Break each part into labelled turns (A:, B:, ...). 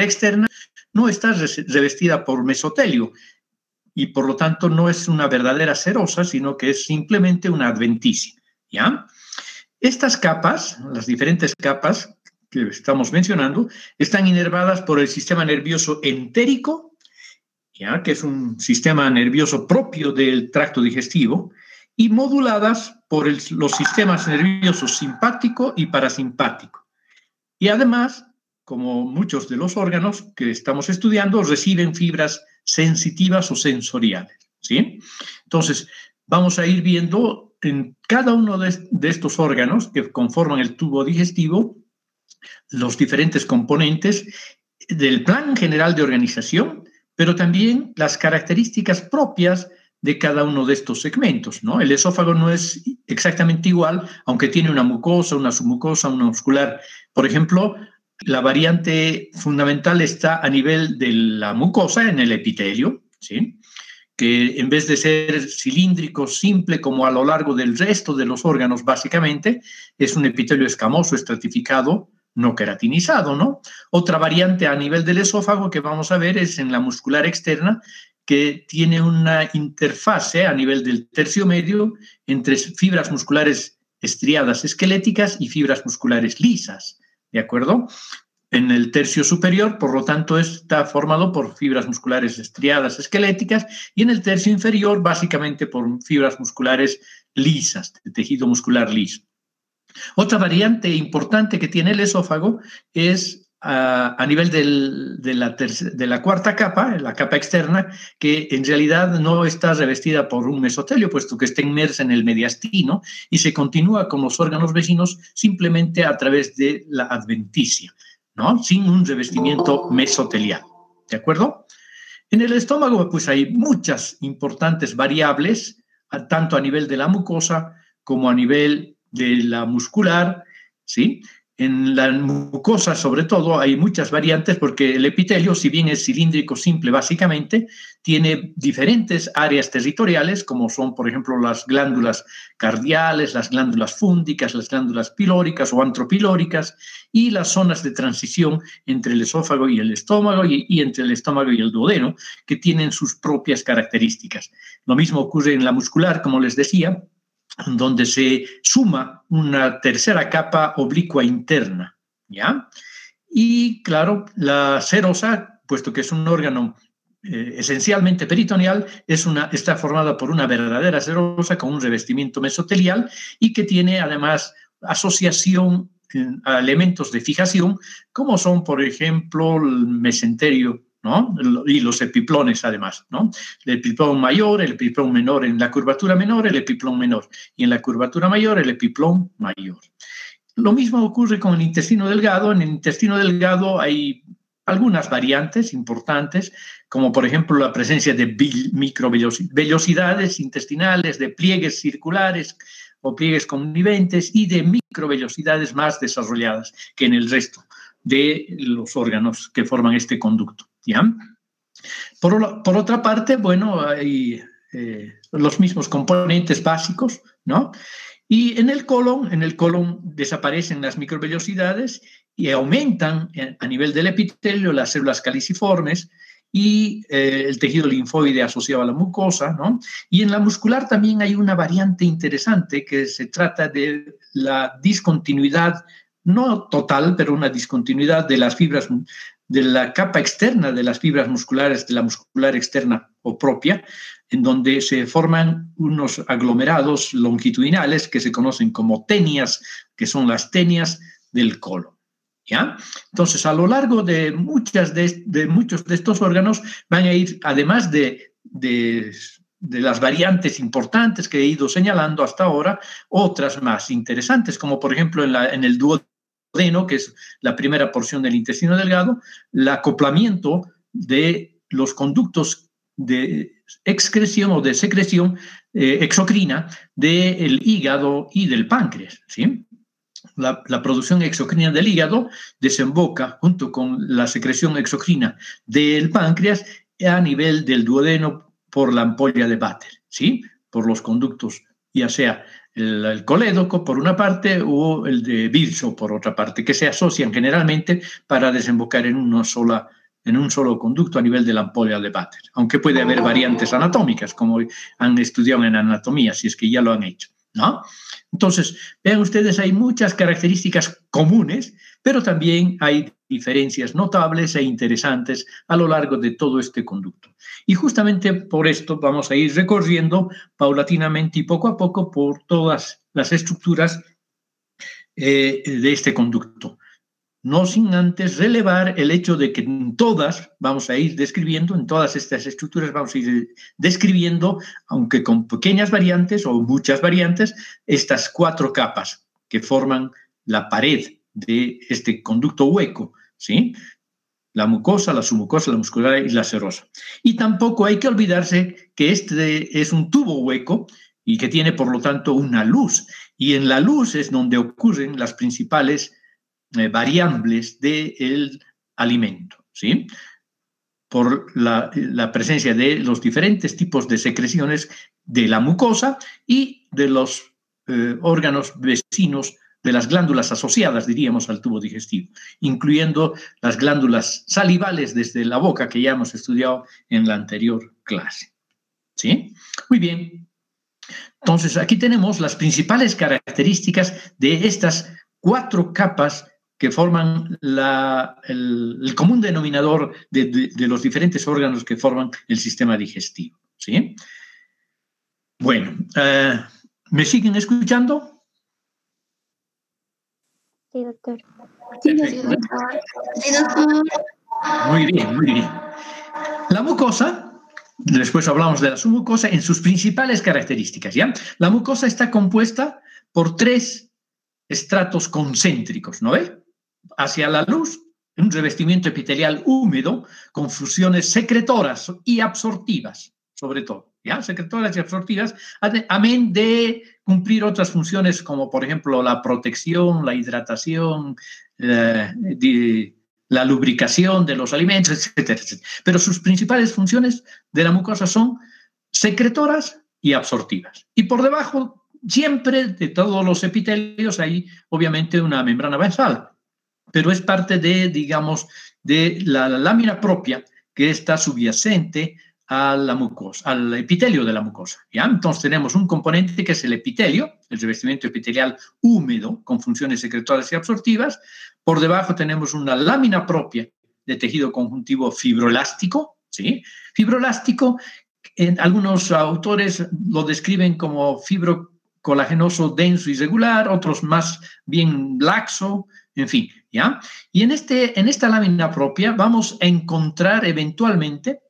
A: externa no está revestida por mesotelio y por lo tanto no es una verdadera serosa, sino que es simplemente una adventicia, ¿ya? Estas capas, las diferentes capas que estamos mencionando, están inervadas por el sistema nervioso entérico, ¿ya? Que es un sistema nervioso propio del tracto digestivo, y moduladas por los sistemas nerviosos simpático y parasimpático. Y además, como muchos de los órganos que estamos estudiando, reciben fibras sensitivas o sensoriales, ¿sí? Entonces, vamos a ir viendo en cada uno de estos órganos que conforman el tubo digestivo los diferentes componentes del plan general de organización, pero también las características propias de cada uno de estos segmentos, ¿no? El esófago no es exactamente igual, aunque tiene una mucosa, una submucosa, una muscular. Por ejemplo, la variante fundamental está a nivel de la mucosa, en el epitelio, ¿sí? Que en vez de ser cilíndrico, simple, como a lo largo del resto de los órganos, básicamente, es un epitelio escamoso, estratificado, no queratinizado, ¿no? Otra variante a nivel del esófago que vamos a ver es en la muscular externa, que tiene una interfase a nivel del tercio medio entre fibras musculares estriadas esqueléticas y fibras musculares lisas, ¿de acuerdo? En el tercio superior, por lo tanto, está formado por fibras musculares estriadas esqueléticas y en el tercio inferior, básicamente por fibras musculares lisas, de tejido muscular liso. Otra variante importante que tiene el esófago es a nivel de la cuarta capa, la capa externa, que en realidad no está revestida por un mesotelio, puesto que está inmersa en el mediastino y se continúa con los órganos vecinos simplemente a través de la adventicia, ¿no? Sin un revestimiento mesotelial, ¿de acuerdo? En el estómago, pues hay muchas importantes variables, tanto a nivel de la mucosa como a nivel de la muscular, ¿sí? En la mucosa, sobre todo, hay muchas variantes porque el epitelio, si bien es cilíndrico simple básicamente, tiene diferentes áreas territoriales, como son, por ejemplo, las glándulas cardiales, las glándulas fúndicas, las glándulas pilóricas o antropilóricas, y las zonas de transición entre el esófago y el estómago y entre el estómago y el duodeno, que tienen sus propias características. Lo mismo ocurre en la muscular, como les decía, donde se suma una tercera capa oblicua interna, ¿ya? Y claro, la serosa, puesto que es un órgano esencialmente peritoneal, está formada por una verdadera serosa con un revestimiento mesotelial y que tiene además asociación a elementos de fijación, como son, por ejemplo, el mesenterio, ¿no? Y los epiplones, además, ¿no? El epiplón mayor, el epiplón menor, en la curvatura menor, el epiplón menor, y en la curvatura mayor, el epiplón mayor. Lo mismo ocurre con el intestino delgado. En el intestino delgado hay algunas variantes importantes, como por ejemplo la presencia de microvellosidades intestinales, de pliegues circulares o pliegues conniventes y de microvellosidades más desarrolladas que en el resto de los órganos que forman este conducto, ¿ya? Por otra parte, bueno, hay los mismos componentes básicos, ¿no? Y en el colon desaparecen las microvellosidades y aumentan a nivel del epitelio las células caliciformes y el tejido linfoide asociado a la mucosa, ¿no? Y en la muscular también hay una variante interesante que se trata de la discontinuidad, no total, pero una discontinuidad de las fibras, de la capa externa de las fibras musculares, de la muscular externa o propia, en donde se forman unos aglomerados longitudinales que se conocen como tenias, que son las tenias del colon, ¿ya? Entonces, a lo largo de muchos de estos órganos van a ir, además de las variantes importantes que he ido señalando hasta ahora, otras más interesantes, como por ejemplo en el duodeno, que es la primera porción del intestino delgado, el acoplamiento de los conductos de excreción o de secreción exocrina del hígado y del páncreas, ¿sí? La producción exocrina del hígado desemboca junto con la secreción exocrina del páncreas a nivel del duodeno por la ampolla de Vater, ¿sí? Por los conductos, ya sea el colédoco por una parte o el de Virchow por otra parte, que se asocian generalmente para desembocar en un solo conducto a nivel de la ampolla de Vater, aunque puede haber variantes anatómicas, como han estudiado en anatomía, si es que ya lo han hecho, ¿no? Entonces, vean ustedes, hay muchas características comunes, pero también hay diferencias notables e interesantes a lo largo de todo este conducto. Y justamente por esto vamos a ir recorriendo paulatinamente y poco a poco por todas las estructuras de este conducto. No sin antes relevar el hecho de que en todas vamos a ir describiendo, en todas estas estructuras vamos a ir describiendo, aunque con pequeñas variantes o muchas variantes, estas 4 capas que forman la pared de este conducto hueco, ¿sí? La mucosa, la submucosa, la muscular y la serosa. Y tampoco hay que olvidarse que este es un tubo hueco y que tiene, por lo tanto, una luz. Y en la luz es donde ocurren las principales variables del alimento, ¿sí? Por la presencia de los diferentes tipos de secreciones de la mucosa y de los órganos vecinos de las glándulas asociadas, diríamos, al tubo digestivo, incluyendo las glándulas salivales desde la boca, que ya hemos estudiado en la anterior clase, ¿sí? Muy bien. Entonces, aquí tenemos las principales características de estas 4 capas que forman el común denominador de los diferentes órganos que forman el sistema digestivo, ¿sí? Bueno, ¿me siguen escuchando?
B: Sí, doctor.
A: Perfecto.
B: Sí, doctor.
A: Muy bien, muy bien. La mucosa, después hablamos de la submucosa en sus principales características, ¿ya? La mucosa está compuesta por 3 estratos concéntricos, ¿no ve? Hacia la luz, un revestimiento epitelial húmedo con funciones secretoras y absortivas, sobre todo, ¿ya? Secretoras y absortivas, amén de cumplir otras funciones como, por ejemplo, la protección, la hidratación, la lubricación de los alimentos, etcétera, etcétera. Pero sus principales funciones de la mucosa son secretoras y absortivas. Y por debajo, siempre de todos los epitelios, hay obviamente una membrana basal, pero es parte de, digamos, de la lámina propia que está subyacente a la mucosa, al epitelio de la mucosa, ¿ya? Entonces tenemos un componente que es el epitelio, el revestimiento epitelial húmedo con funciones secretoras y absortivas. Por debajo tenemos una lámina propia de tejido conjuntivo fibroelástico, ¿sí? Fibroelástico, algunos autores lo describen como fibro colagenoso denso y regular, otros más bien laxo, en fin, ¿ya? Y en esta lámina propia vamos a encontrar eventualmente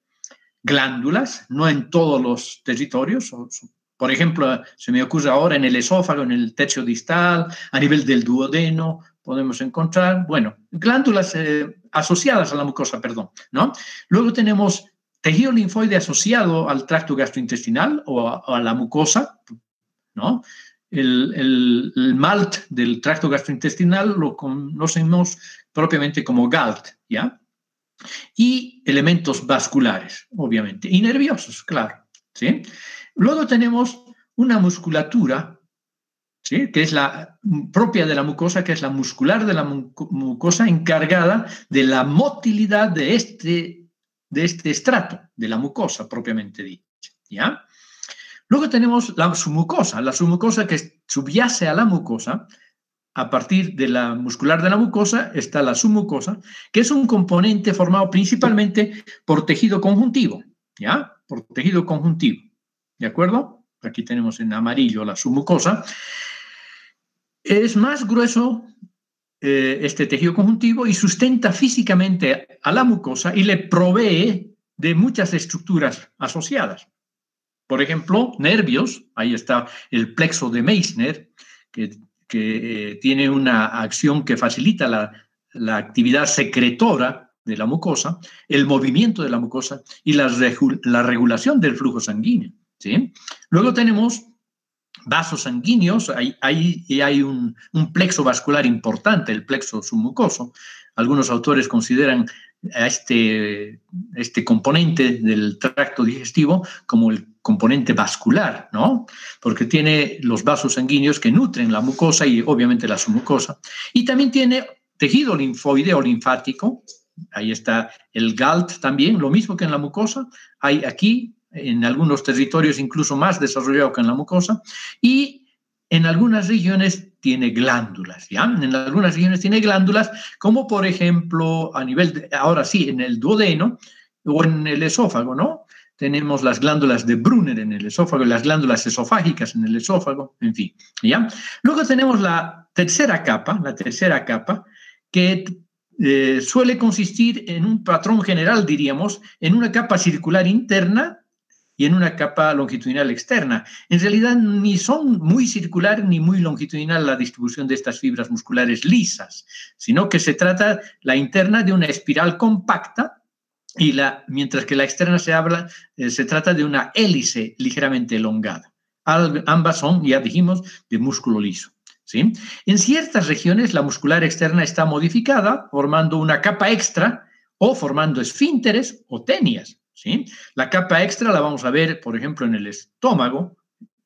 A: glándulas, no en todos los territorios. Por ejemplo, se me ocurre ahora en el esófago, en el techo distal, a nivel del duodeno, podemos encontrar, bueno, glándulas asociadas a la mucosa, perdón, ¿no? Luego tenemos tejido linfoide asociado al tracto gastrointestinal o a la mucosa, ¿no? El MALT del tracto gastrointestinal lo conocemos propiamente como GALT, ¿ya? Y elementos vasculares, obviamente, y nerviosos, claro, ¿sí? Luego tenemos una musculatura, ¿sí? Que es la propia de la mucosa, que es la muscular de la mucosa, encargada de la motilidad de este estrato, de la mucosa propiamente dicha, ¿ya? Luego tenemos la submucosa que subyace a la mucosa. A partir de la muscular de la mucosa está la submucosa, que es un componente formado principalmente por tejido conjuntivo, ¿ya? Por tejido conjuntivo, ¿de acuerdo? Aquí tenemos en amarillo la submucosa. Es más grueso este tejido conjuntivo y sustenta físicamente a la mucosa y le provee de muchas estructuras asociadas. Por ejemplo, nervios, ahí está el plexo de Meissner, que tiene una acción que facilita la actividad secretora de la mucosa, el movimiento de la mucosa y la regulación del flujo sanguíneo, ¿sí? Luego tenemos vasos sanguíneos, hay un plexo vascular importante, el plexo submucoso. Algunos autores consideran a este componente del tracto digestivo como el componente vascular, ¿no? Porque tiene los vasos sanguíneos que nutren la mucosa y obviamente la submucosa. Y también tiene tejido linfoide o linfático. Ahí está el GALT también, lo mismo que en la mucosa. Hay aquí, en algunos territorios, incluso más desarrollado que en la mucosa. Y en algunas regiones tiene glándulas, ¿ya? En algunas regiones tiene glándulas, como por ejemplo, a nivel, ahora sí, en el duodeno o en el esófago, ¿no? Tenemos las glándulas de Brunner en el esófago, las glándulas esofágicas en el esófago, en fin, ¿ya? Luego tenemos la tercera capa, que suele consistir en un patrón general, diríamos, en una capa circular interna y en una capa longitudinal externa. En realidad ni son muy circular ni muy longitudinal la distribución de estas fibras musculares lisas, sino que se trata la interna de una espiral compacta y mientras que la externa se trata de una hélice ligeramente elongada. Ambas son, ya dijimos, de músculo liso. ¿Sí? En ciertas regiones la muscular externa está modificada formando una capa extra o formando esfínteres o tenias. ¿Sí? La capa extra la vamos a ver, por ejemplo, en el estómago,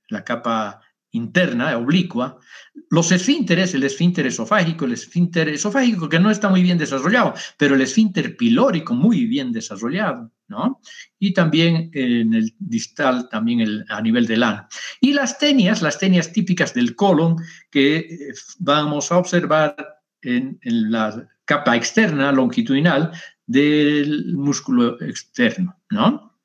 A: la capa interna, oblicua. Los esfínteres, el esfínter esofágico que no está muy bien desarrollado, pero el esfínter pilórico muy bien desarrollado, ¿no? Y también en el distal, también a nivel del ano. Y las tenias típicas del colon que vamos a observar en la capa externa longitudinal del músculo externo, ¿no?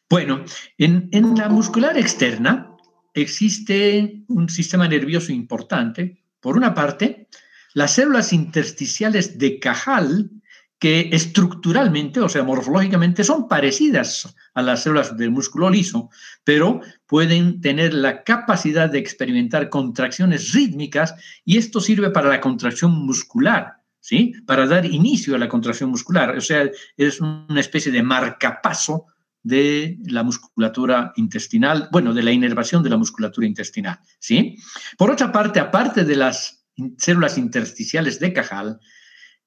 A: Bueno, en la muscular externa existe un sistema nervioso importante. Por una parte, las células intersticiales de Cajal, que estructuralmente, o sea, morfológicamente, son parecidas a las células del músculo liso, pero pueden tener la capacidad de experimentar contracciones rítmicas y esto sirve para la contracción muscular, ¿sí? Para dar inicio a la contracción muscular. O sea, es una especie de marcapaso de la musculatura intestinal, bueno, de la inervación de la musculatura intestinal, ¿sí? Por otra parte, aparte de las células intersticiales de Cajal,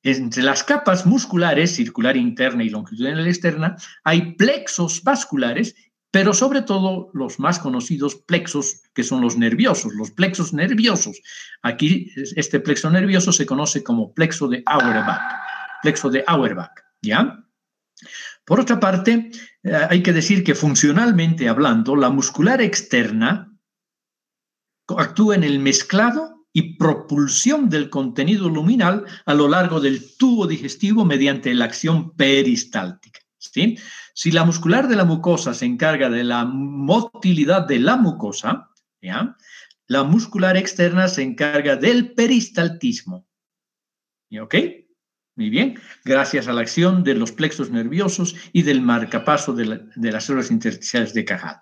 A: entre las capas musculares, circular interna y longitudinal externa, hay plexos vasculares, pero sobre todo los más conocidos plexos, que son los nerviosos, los plexos nerviosos. Aquí este plexo nervioso se conoce como plexo de Auerbach, ¿ya? Por otra parte, hay que decir que funcionalmente hablando, la muscular externa actúa en el mezclado y propulsión del contenido luminal a lo largo del tubo digestivo mediante la acción peristáltica, ¿sí? Si la muscular de la mucosa se encarga de la motilidad de la mucosa, ¿ya? La muscular externa se encarga del peristaltismo. ¿Ok? Muy bien, gracias a la acción de los plexos nerviosos y del marcapaso de las células intersticiales de Cajal.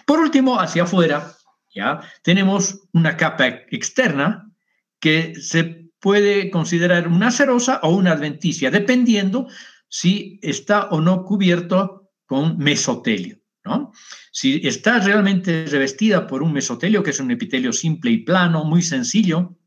A: Por último, hacia afuera, ¿ya? Tenemos una capa externa que se puede considerar una serosa o una adventicia, dependiendo si está o no cubierto con mesotelio, ¿no? Si está realmente revestida por un mesotelio, que es un epitelio simple y plano, muy sencillo,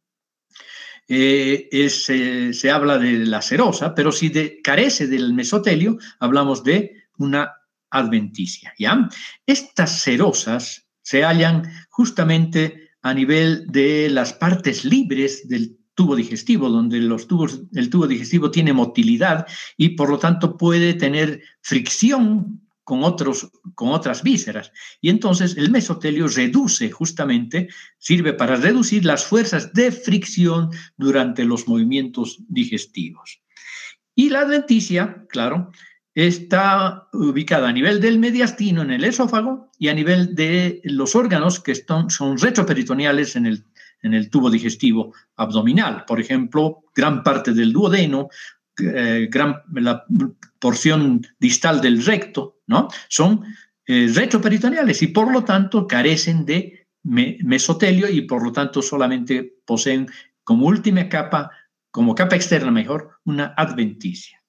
A: se habla de la serosa, pero si carece del mesotelio, hablamos de una adventicia, ¿ya? Estas serosas se hallan justamente a nivel de las partes libres del tubo digestivo, donde el tubo digestivo tiene motilidad y por lo tanto puede tener fricción con otras vísceras. Y entonces el mesotelio sirve para reducir las fuerzas de fricción durante los movimientos digestivos. Y la adventicia, claro, está ubicada a nivel del mediastino en el esófago y a nivel de los órganos que son retroperitoneales en el tubo digestivo abdominal. Por ejemplo, gran parte del duodeno, la porción distal del recto, ¿no? Son retroperitoneales y por lo tanto carecen de mesotelio y por lo tanto solamente poseen como última capa, como capa externa mejor, una adventicia,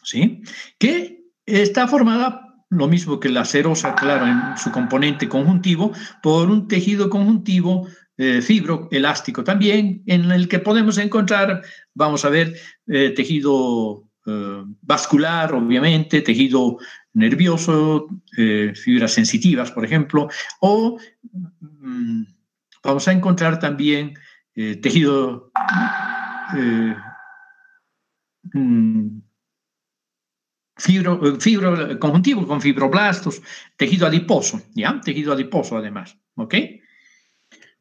A: ¿sí? Que está formada, lo mismo que la serosa, claro, en su componente conjuntivo, por un tejido conjuntivo fibroelástico también, en el que podemos encontrar, vamos a ver, tejido vascular, obviamente, tejido nervioso, fibras sensitivas, por ejemplo, o vamos a encontrar también tejido fibro conjuntivo con fibroblastos, tejido adiposo, ¿ya? Tejido adiposo además, ¿ok?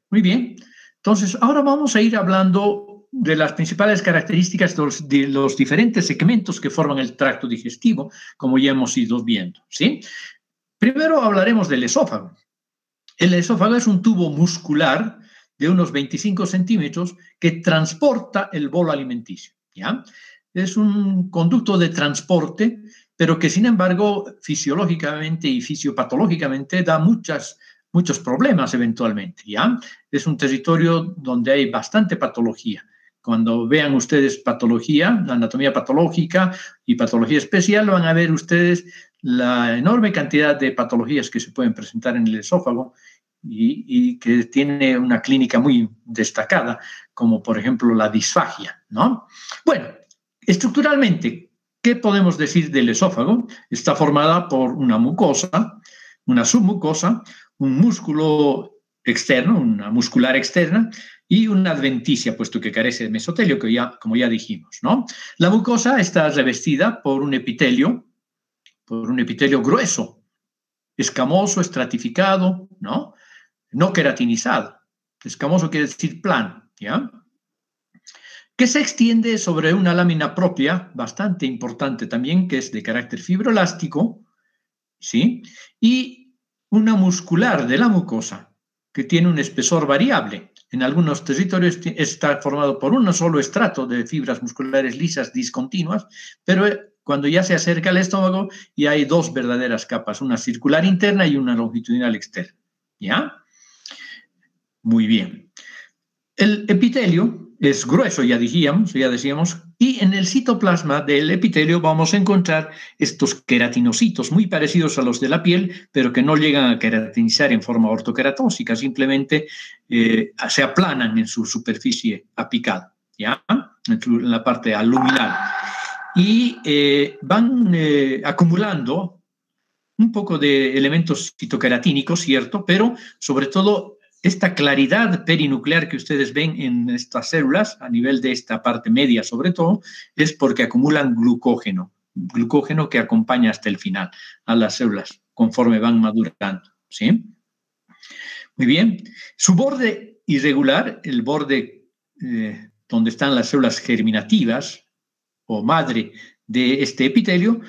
A: Muy bien. Entonces, ahora vamos a ir hablando de las principales características de los diferentes segmentos que forman el tracto digestivo, como ya hemos ido viendo, ¿sí? Primero hablaremos del esófago. El esófago es un tubo muscular de unos 25 centímetros que transporta el bolo alimenticio, ¿ya? Es un conducto de transporte, pero que sin embargo fisiológicamente y fisiopatológicamente da muchos problemas eventualmente, ¿ya? Es un territorio donde hay bastante patología. Cuando vean ustedes patología, la anatomía patológica y patología especial, van a ver ustedes la enorme cantidad de patologías que se pueden presentar en el esófago y que tiene una clínica muy destacada, como por ejemplo la disfagia, ¿no? Bueno, estructuralmente, ¿qué podemos decir del esófago? Está formada por una mucosa, una submucosa, un músculo externo, una muscular externa, y una adventicia, puesto que carece de mesotelio, como ya dijimos, ¿no? La mucosa está revestida por un epitelio grueso, escamoso, estratificado, ¿no? No queratinizado. Escamoso quiere decir plano, ¿ya? Que se extiende sobre una lámina propia, bastante importante también, que es de carácter fibroelástico, ¿sí? Y una muscular de la mucosa, que tiene un espesor variable. En algunos territorios está formado por un solo estrato de fibras musculares lisas discontinuas, pero cuando ya se acerca al estómago ya hay dos verdaderas capas, una circular interna y una longitudinal externa, ¿ya? Muy bien. El epitelio es grueso, ya decíamos, y en el citoplasma del epitelio vamos a encontrar estos queratinocitos muy parecidos a los de la piel, pero que no llegan a queratinizar en forma ortoqueratósica, simplemente se aplanan en su superficie apical, ¿ya? En la parte aluminal. Y van acumulando un poco de elementos citoqueratínicos, ¿cierto? Pero sobre todo esta claridad perinuclear que ustedes ven en estas células, a nivel de esta parte media sobre todo, es porque acumulan glucógeno que acompaña hasta el final a las células conforme van madurando, ¿sí? Muy bien. Su borde irregular, el borde donde están las células germinativas o madre de este epitelio,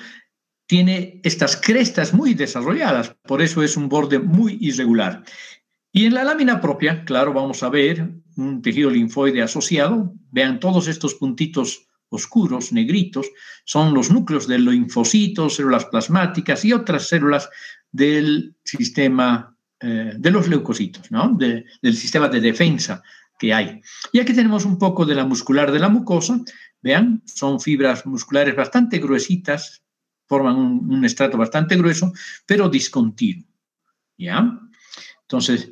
A: tiene estas crestas muy desarrolladas, por eso es un borde muy irregular. Y en la lámina propia, claro, vamos a ver un tejido linfoide asociado. Vean todos estos puntitos oscuros, negritos, son los núcleos de los linfocitos, células plasmáticas y otras células del sistema de los leucocitos, ¿no? Del sistema de defensa que hay. Y aquí tenemos un poco de la muscular de la mucosa. Vean, son fibras musculares bastante gruesitas, forman un estrato bastante grueso, pero discontinuo, ¿ya? Entonces,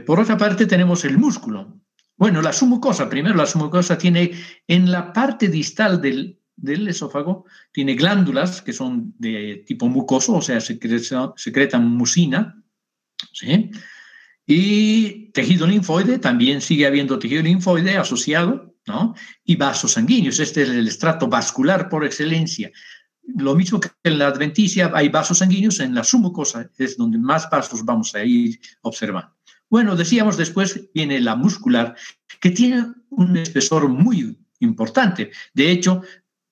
A: por otra parte tenemos el músculo. Bueno, la submucosa, primero la submucosa tiene en la parte distal del esófago, tiene glándulas que son de tipo mucoso, o sea, secretan mucina, ¿sí? Y tejido linfoide, también sigue habiendo tejido linfoide asociado, ¿no? Y vasos sanguíneos, este es el estrato vascular por excelencia. Lo mismo que en la adventicia hay vasos sanguíneos, en la submucosa es donde más vasos vamos a ir observando. Bueno, decíamos después viene la muscular, que tiene un espesor muy importante. De hecho,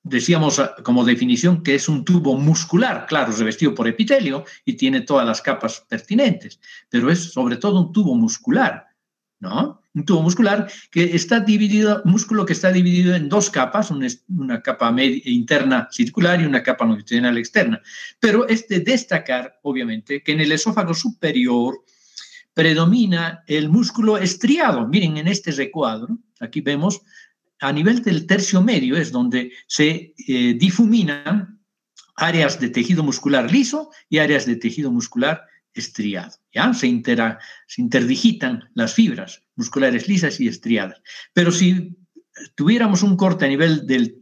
A: decíamos como definición que es un tubo muscular, claro, revestido por epitelio y tiene todas las capas pertinentes, pero es sobre todo un tubo muscular, ¿no? Un tubo muscular que está dividido, músculo que está dividido en dos capas, una capa interna circular y una capa longitudinal externa. Pero es de destacar, obviamente, que en el esófago superior predomina el músculo estriado. Miren en este recuadro, aquí vemos a nivel del tercio medio es donde se difuminan áreas de tejido muscular liso y áreas de tejido muscular estriado, ¿ya? Se interdigitan las fibras musculares lisas y estriadas. Pero si tuviéramos un corte a nivel del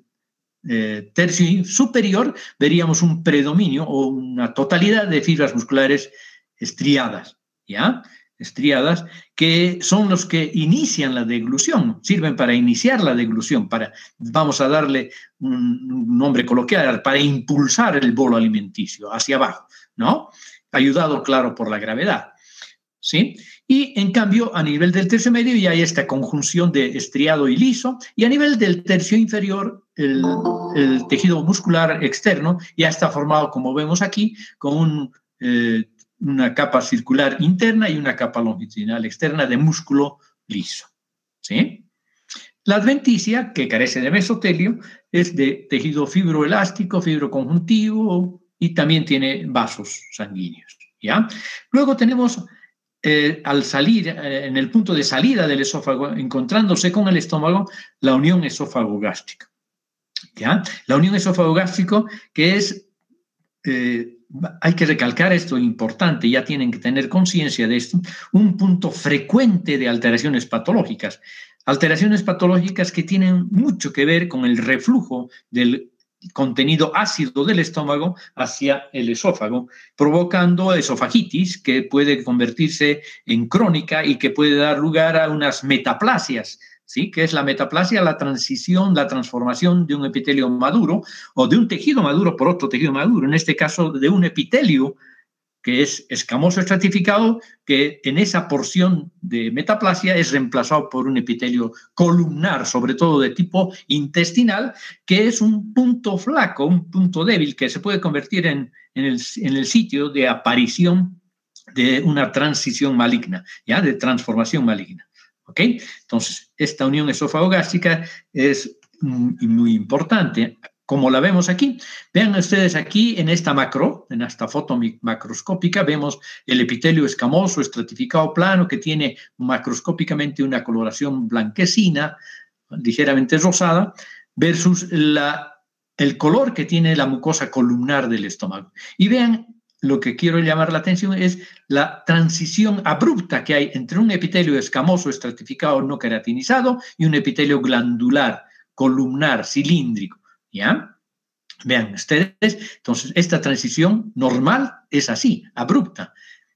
A: tercio superior veríamos un predominio o una totalidad de fibras musculares estriadas, ¿ya? Estriadas, que son los que inician la deglución, sirven para iniciar la deglución, vamos a darle un nombre coloquial, para impulsar el bolo alimenticio hacia abajo, ¿no? Ayudado, claro, por la gravedad, ¿sí? Y en cambio, a nivel del tercio medio ya hay esta conjunción de estriado y liso, y a nivel del tercio inferior, el tejido muscular externo ya está formado, como vemos aquí, con una capa circular interna y una capa longitudinal externa de músculo liso, ¿sí? La adventicia, que carece de mesotelio, es de tejido fibroelástico, fibroconjuntivo y también tiene vasos sanguíneos, ¿ya? Luego tenemos, al salir, en el punto de salida del esófago, encontrándose con el estómago, la unión esófago-gástrica, ¿ya? La unión esófago-gástrico, que es, hay que recalcar esto importante, ya tienen que tener conciencia de esto, un punto frecuente de alteraciones patológicas que tienen mucho que ver con el reflujo del contenido ácido del estómago hacia el esófago, provocando esofagitis que puede convertirse en crónica y que puede dar lugar a unas metaplasias, ¿sí? ¿Qué es la metaplasia? La transición, la transformación de un epitelio maduro o de un tejido maduro por otro tejido maduro, en este caso de un epitelio que es escamoso estratificado, que en esa porción de metaplasia es reemplazado por un epitelio columnar, sobre todo de tipo intestinal, que es un punto flaco, un punto débil, que se puede convertir en el sitio de aparición de una transición maligna, ¿ya? De transformación maligna. ¿Ok? Entonces, esta unión esófago-gástrica es muy importante. Como la vemos aquí, vean ustedes aquí en esta foto macroscópica, vemos el epitelio escamoso, estratificado plano, que tiene macroscópicamente una coloración blanquecina, ligeramente rosada, versus el color que tiene la mucosa columnar del estómago. Y vean, lo que quiero llamar la atención es la transición abrupta que hay entre un epitelio escamoso, estratificado, no queratinizado, y un epitelio glandular, columnar, cilíndrico. ¿Ya? Vean ustedes, entonces esta transición normal es así, abrupta,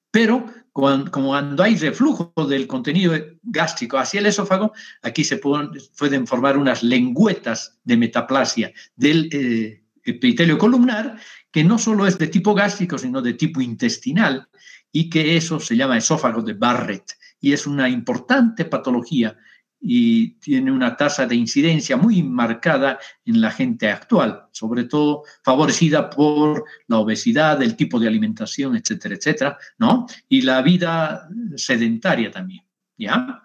A: pero cuando hay reflujo del contenido gástrico hacia el esófago, aquí se pueden formar unas lengüetas de metaplasia del epitelio columnar, que no solo es de tipo gástrico, sino de tipo intestinal, y que eso se llama esófago de Barrett, y es una importante patología y tiene una tasa de incidencia muy marcada en la gente actual, sobre todo favorecida por la obesidad, el tipo de alimentación, etcétera, etcétera, ¿no? Y la vida sedentaria también, ¿ya?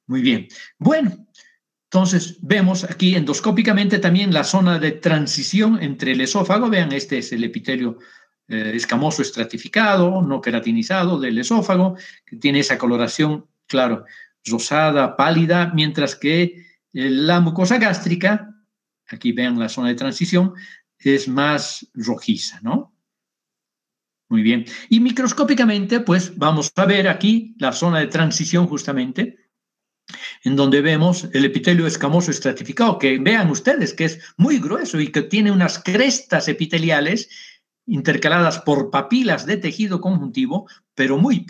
A: Muy bien. Bueno, entonces vemos aquí endoscópicamente también la zona de transición entre el esófago, vean, este es el epitelio escamoso estratificado, no queratinizado del esófago, que tiene esa coloración, claro, rosada, pálida, mientras que la mucosa gástrica, aquí vean la zona de transición, es más rojiza, ¿no? Muy bien. Y microscópicamente, pues vamos a ver aquí la zona de transición justamente, en donde vemos el epitelio escamoso estratificado, que vean ustedes que es muy grueso y que tiene unas crestas epiteliales intercaladas por papilas de tejido conjuntivo, pero muy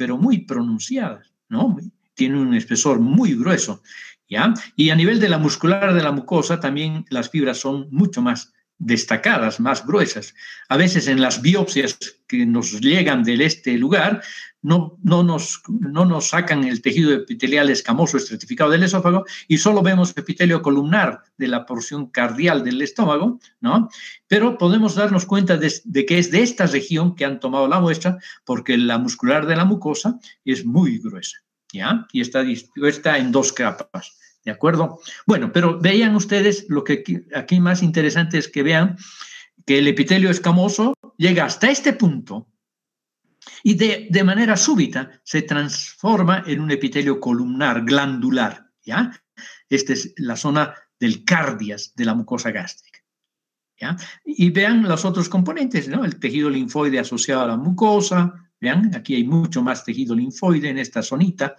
A: pronunciadas, ¿no? Tiene un espesor muy grueso, ¿ya? Y a nivel de la muscular de la mucosa también las fibras son mucho más destacadas, más gruesas. A veces en las biopsias que nos llegan de este lugar no nos sacan el tejido epitelial escamoso estratificado del esófago y solo vemos epitelio columnar de la porción cardial del estómago, ¿no? Pero podemos darnos cuenta de que es de esta región que han tomado la muestra porque la muscular de la mucosa es muy gruesa, ¿ya? Y está dispuesta en dos capas, ¿de acuerdo? Bueno, pero vean ustedes, lo que aquí más interesante es que vean que el epitelio escamoso llega hasta este punto y de manera súbita se transforma en un epitelio columnar, glandular, ¿ya? Esta es la zona del cardias de la mucosa gástrica, ¿ya? Y vean los otros componentes, ¿no? El tejido linfoide asociado a la mucosa, vean, aquí hay mucho más tejido linfoide en esta zonita,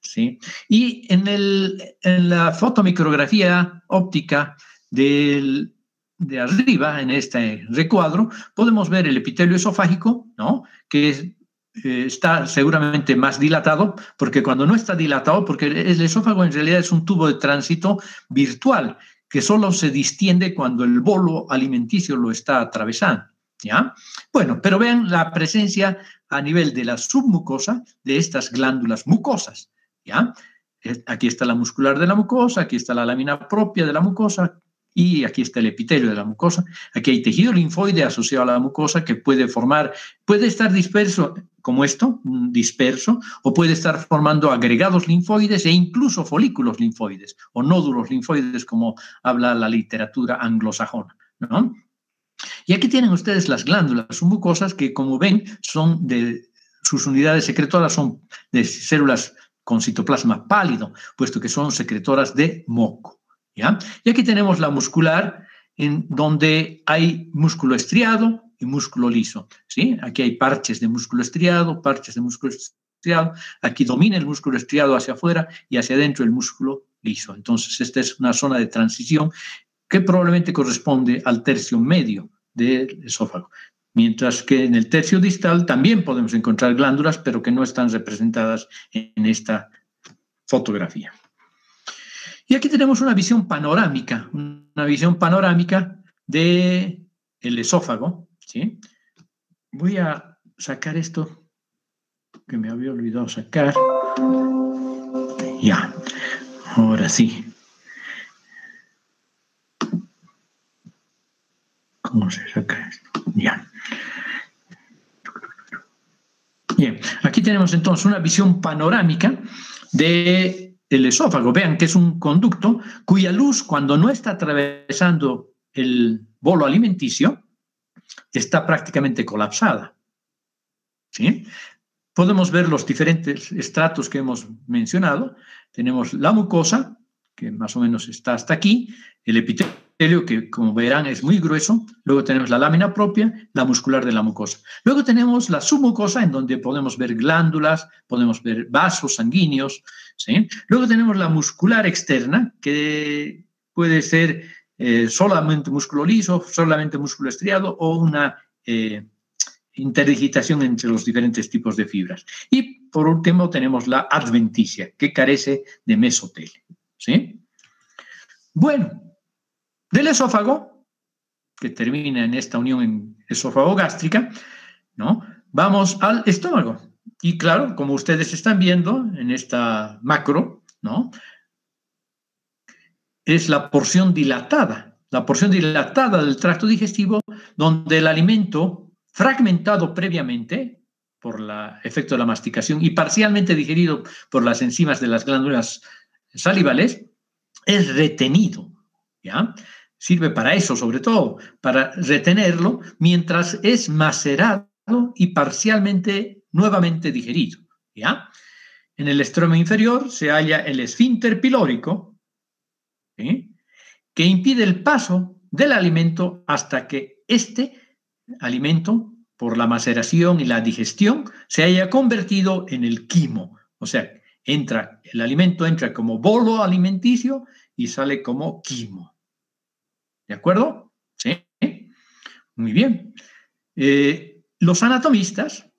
A: ¿sí? Y en la fotomicrografía óptica del de arriba, en este recuadro, podemos ver el epitelio esofágico, ¿no? Que está seguramente más dilatado, porque cuando no está dilatado, porque el esófago en realidad es un tubo de tránsito virtual, que solo se distiende cuando el bolo alimenticio lo está atravesando, ¿ya? Bueno, pero vean la presencia a nivel de la submucosa de estas glándulas mucosas, ¿ya? Aquí está la muscular de la mucosa, aquí está la lámina propia de la mucosa, y aquí está el epitelio de la mucosa. Aquí hay tejido linfoide asociado a la mucosa que puede estar disperso como esto, disperso, o puede estar formando agregados linfoides e incluso folículos linfoides o nódulos linfoides, como habla la literatura anglosajona, ¿no? Y aquí tienen ustedes las glándulas submucosas que, como ven, sus unidades secretoras son de células con citoplasma pálido, puesto que son secretoras de moco, ¿ya? Y aquí tenemos la muscular, en donde hay músculo estriado y músculo liso, ¿sí? Aquí hay parches de músculo estriado, parches de músculo estriado. Aquí domina el músculo estriado hacia afuera y hacia adentro el músculo liso. Entonces, esta es una zona de transición que probablemente corresponde al tercio medio del esófago. Mientras que en el tercio distal también podemos encontrar glándulas, pero que no están representadas en esta fotografía. Y aquí tenemos una visión panorámica del esófago, ¿sí? Voy a sacar esto que me había olvidado sacar. Ya, ahora sí. ¿Cómo se saca esto? Ya. Bien, aquí tenemos entonces una visión panorámica del esófago. Vean que es un conducto cuya luz, cuando no está atravesando el bolo alimenticio, está prácticamente colapsada, ¿sí? Podemos ver los diferentes estratos que hemos mencionado. Tenemos la mucosa, que más o menos está hasta aquí, el epitelio, que como verán es muy grueso, luego tenemos la lámina propia, la muscular de la mucosa. Luego tenemos la submucosa, en donde podemos ver glándulas, podemos ver vasos sanguíneos, ¿sí? Luego tenemos la muscular externa, que puede ser solamente músculo liso, solamente músculo estriado o una interdigitación entre los diferentes tipos de fibras. Y por último tenemos la adventicia, que carece de mesotelio, ¿sí? Bueno, del esófago, que termina en esta unión esófago-gástrica, ¿no? Vamos al estómago. Y claro, como ustedes están viendo en esta macro, ¿no? Es la porción dilatada del tracto digestivo, donde el alimento fragmentado previamente por el efecto de la masticación y parcialmente digerido por las enzimas de las glándulas salivales, es retenido, ¿ya? Sirve para eso, sobre todo, para retenerlo mientras es macerado y parcialmente nuevamente digerido, ¿ya? En el extremo inferior se halla el esfínter pilórico, ¿sí?, que impide el paso del alimento hasta que este alimento, por la maceración y la digestión, se haya convertido en el quimo. O sea, el alimento entra como bolo alimenticio y sale como quimo. ¿De acuerdo? ¿Sí? Muy bien. Los anatomistas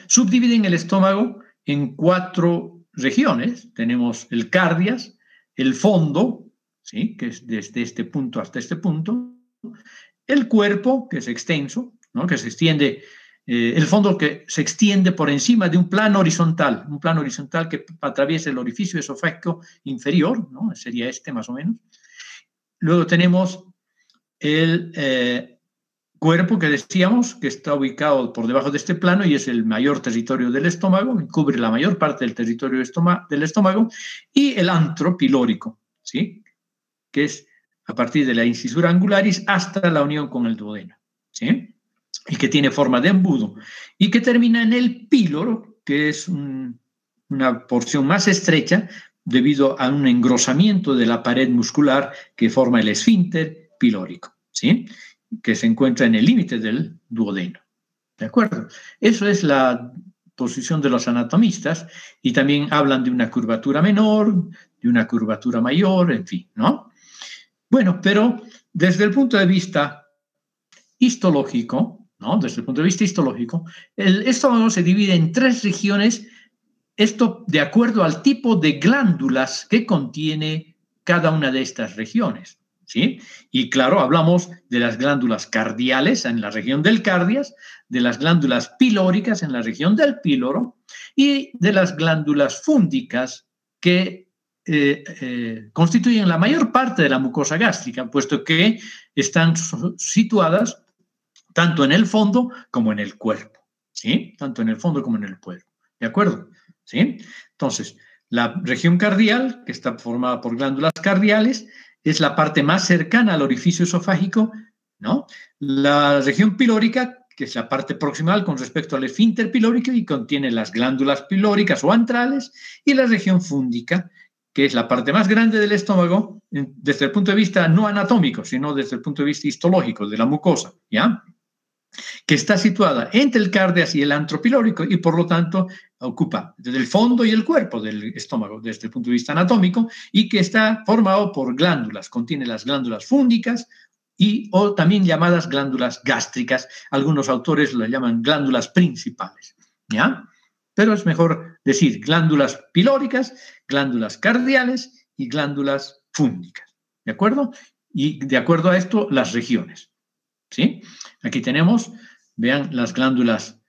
A: subdividen el estómago en 4 regiones. Tenemos el cardias, el fondo, ¿sí?, que es desde este punto hasta este punto, el cuerpo, que es extenso, ¿no?, que se extiende, el fondo que se extiende por encima de un plano horizontal que atraviesa el orificio esofágico inferior, ¿no?, sería este más o menos. Luego tenemos el cuerpo, que decíamos que está ubicado por debajo de este plano y es el mayor territorio del estómago, cubre la mayor parte del territorio del estómago, y el antro pilórico, ¿sí?, que es a partir de la incisura angularis hasta la unión con el duodeno, ¿sí?, y que tiene forma de embudo, y que termina en el píloro, que es una porción más estrecha debido a un engrosamiento de la pared muscular que forma el esfínter pilórico, ¿sí?, que se encuentra en el límite del duodeno. ¿De acuerdo? Eso es la posición de los anatomistas, y también hablan de una curvatura menor, de una curvatura mayor, en fin, ¿no? Bueno, pero desde el punto de vista histológico, ¿no? Desde el punto de vista histológico, el estómago se divide en 3 regiones, esto de acuerdo al tipo de glándulas que contiene cada una de estas regiones, ¿sí? Y claro, hablamos de las glándulas cardiales en la región del cardias, de las glándulas pilóricas en la región del píloro y de las glándulas fúndicas que constituyen la mayor parte de la mucosa gástrica, puesto que están situadas tanto en el fondo como en el cuerpo, ¿sí? Tanto en el fondo como en el cuerpo, ¿de acuerdo? ¿Sí? Entonces, la región cardial, que está formada por glándulas cardiales, es la parte más cercana al orificio esofágico, ¿no? La región pilórica, que es la parte proximal con respecto al esfínter pilórico y contiene las glándulas pilóricas o antrales, y la región fúndica, que es la parte más grande del estómago, desde el punto de vista no anatómico, sino desde el punto de vista histológico de la mucosa, ¿ya? Que está situada entre el cardias y el antro pilórico y por lo tanto ocupa desde el fondo y el cuerpo del estómago desde el punto de vista anatómico y que está formado por glándulas, contiene las glándulas fúndicas y o también llamadas glándulas gástricas, algunos autores las llaman glándulas principales, ¿ya? Pero es mejor decir glándulas pilóricas, glándulas cardiales y glándulas fúndicas, ¿de acuerdo? Y de acuerdo a esto, las regiones, ¿sí? Aquí tenemos, vean, las glándulas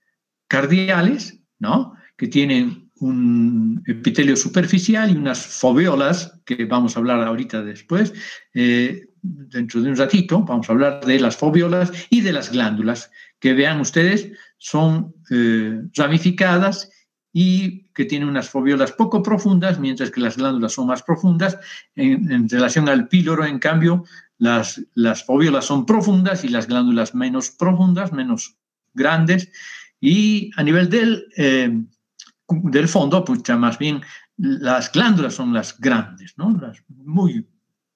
A: cardiales, ¿no? Que tienen un epitelio superficial y unas foveolas, que vamos a hablar ahorita después, dentro de un ratito, vamos a hablar de las foveolas y de las glándulas, que vean ustedes, son ramificadas y que tienen unas foveolas poco profundas, mientras que las glándulas son más profundas. En relación al píloro, en cambio, las foveolas son profundas y las glándulas menos profundas, menos grandes. Y a nivel del fondo, pues ya más bien las glándulas son las grandes, ¿no? Las muy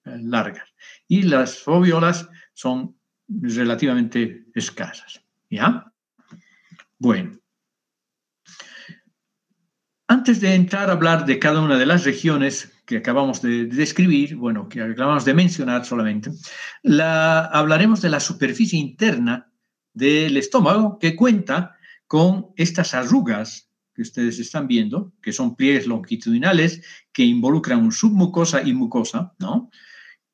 A: largas. Y las foveolas son relativamente escasas, ¿ya? Bueno. Antes de entrar a hablar de cada una de las regiones que acabamos de describir, bueno, que acabamos de mencionar solamente, hablaremos de la superficie interna del estómago que cuenta con estas arrugas que ustedes están viendo, que son pliegues longitudinales que involucran un submucosa y mucosa, ¿no?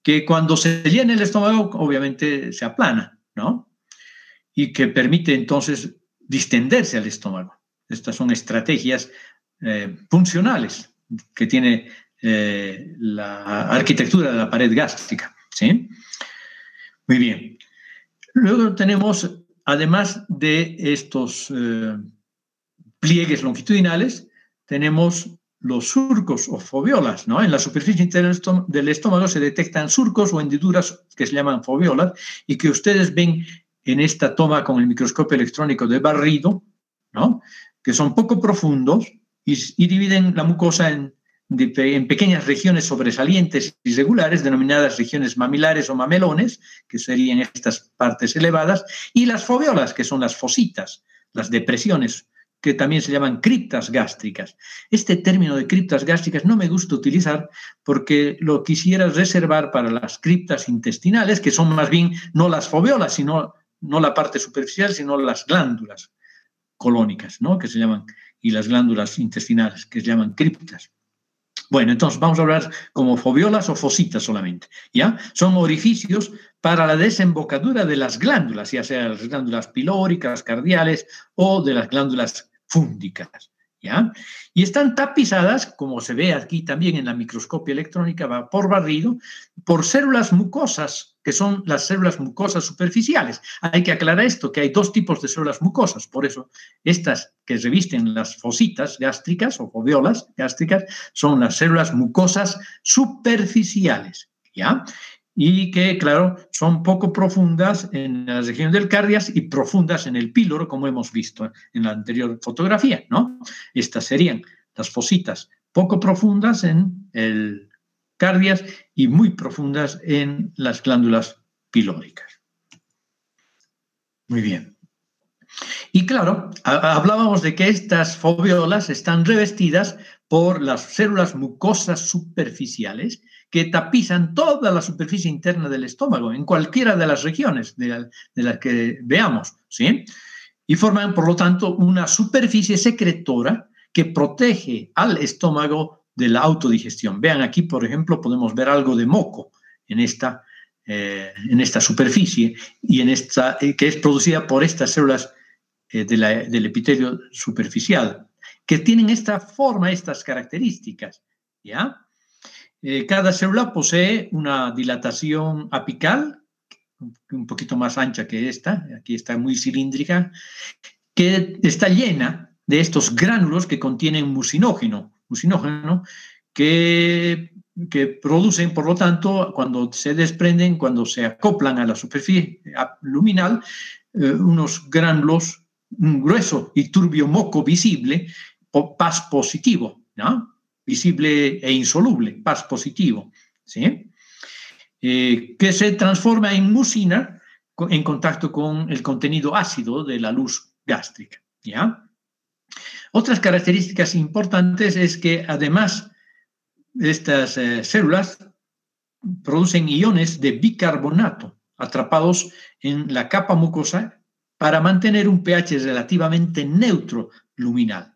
A: Que cuando se llena el estómago, obviamente se aplana, ¿no? Y que permite entonces distenderse al estómago. Estas son estrategias funcionales que tiene la arquitectura de la pared gástrica, ¿sí? Muy bien. Luego tenemos, además de estos pliegues longitudinales, tenemos los surcos o foveolas, ¿no? En la superficie interna del estómago se detectan surcos o hendiduras que se llaman foveolas y que ustedes ven en esta toma con el microscopio electrónico de barrido, ¿no? Que son poco profundos y dividen la mucosa en pequeñas regiones sobresalientes y regulares, denominadas regiones mamilares o mamelones, que serían estas partes elevadas, y las foveolas, que son las fositas, las depresiones, que también se llaman criptas gástricas. Este término de criptas gástricas no me gusta utilizar porque lo quisiera reservar para las criptas intestinales, que son más bien no las foveolas, sino no la parte superficial, sino las glándulas colónicas, ¿no? Que se llaman, y las glándulas intestinales, que se llaman criptas. Bueno, entonces vamos a hablar como foveolas o fositas solamente, ¿ya? Son orificios para la desembocadura de las glándulas, ya sea las glándulas pilóricas, cardiales o de las glándulas fúndicas, ¿ya? Y están tapizadas, como se ve aquí también en la microscopia electrónica por barrido, por células mucosas, que son las células mucosas superficiales. Hay que aclarar esto, que hay 2 tipos de células mucosas, por eso estas que revisten las fositas gástricas o foveolas gástricas son las células mucosas superficiales, ¿ya? Y que, claro, son poco profundas en la región del cardias y profundas en el píloro, como hemos visto en la anterior fotografía, ¿no? Estas serían las fositas poco profundas en el cardias y muy profundas en las glándulas pilóricas. Muy bien. Y claro, hablábamos de que estas foviolas están revestidas por las células mucosas superficiales que tapizan toda la superficie interna del estómago, en cualquiera de las regiones de las que veamos, ¿sí? Y forman, por lo tanto, una superficie secretora que protege al estómago de la autodigestión. Vean aquí, por ejemplo, podemos ver algo de moco en esta superficie y que es producida por estas células del epitelio superficial, que tienen esta forma, estas características, ¿ya? Cada célula posee una dilatación apical, un poquito más ancha que esta, aquí está muy cilíndrica, que está llena de estos gránulos que contienen mucinógeno que producen, por lo tanto, cuando se desprenden, cuando se acoplan a la superficie luminal, unos gránulos, un grueso y turbio moco visible, paz positivo, ¿no? Visible e insoluble, paz positivo, ¿sí? Que se transforma en mucina en contacto con el contenido ácido de la luz gástrica, ¿ya? Otras características importantes es que además estas células producen iones de bicarbonato atrapados en la capa mucosa para mantener un pH relativamente neutro luminal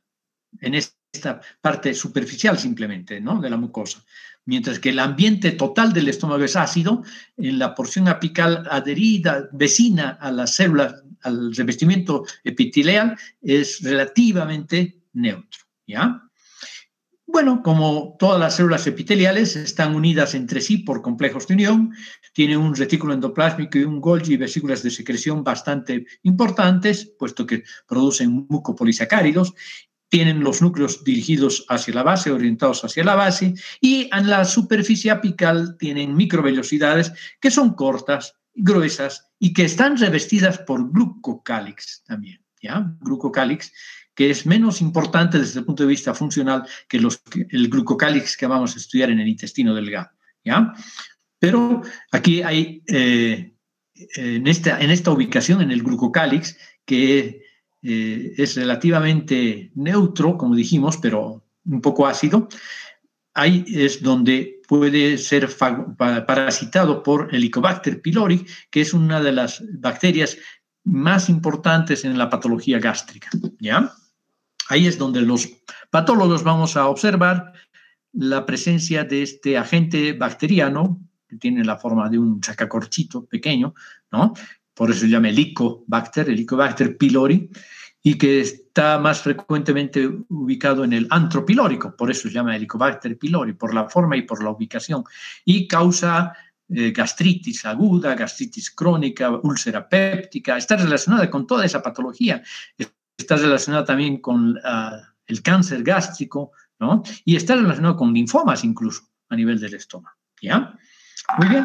A: en esta parte superficial simplemente, ¿no?, de la mucosa. Mientras que el ambiente total del estómago es ácido, en la porción apical adherida, vecina a las células, al revestimiento epitelial, es relativamente neutro, ¿ya? Bueno, como todas las células epiteliales están unidas entre sí por complejos de unión, tienen un retículo endoplásmico y un Golgi y vesículas de secreción bastante importantes, puesto que producen mucopolisacáridos, tienen los núcleos dirigidos hacia la base, orientados hacia la base, y en la superficie apical tienen microvellosidades que son cortas, gruesas y que están revestidas por glucocálix también, ¿ya? Glucocálix, que es menos importante desde el punto de vista funcional que el glucocálix que vamos a estudiar en el intestino delgado, ¿ya? Pero aquí hay, en esta ubicación, en el glucocálix, que es relativamente neutro, como dijimos, pero un poco ácido, ahí es donde puede ser parasitado por Helicobacter pylori, que es una de las bacterias más importantes en la patología gástrica, ¿ya? Ahí es donde los patólogos vamos a observar la presencia de este agente bacteriano, que tiene la forma de un sacacorchito pequeño, ¿no? Por eso se llama Helicobacter pylori, y que está más frecuentemente ubicado en el antro pilórico, por eso se llama Helicobacter pylori, por la forma y por la ubicación, y causa gastritis aguda, gastritis crónica, úlcera péptica, está relacionada con toda esa patología, está relacionada también con el cáncer gástrico, ¿no? Y está relacionado con linfomas incluso a nivel del estómago, ¿ya? Muy bien.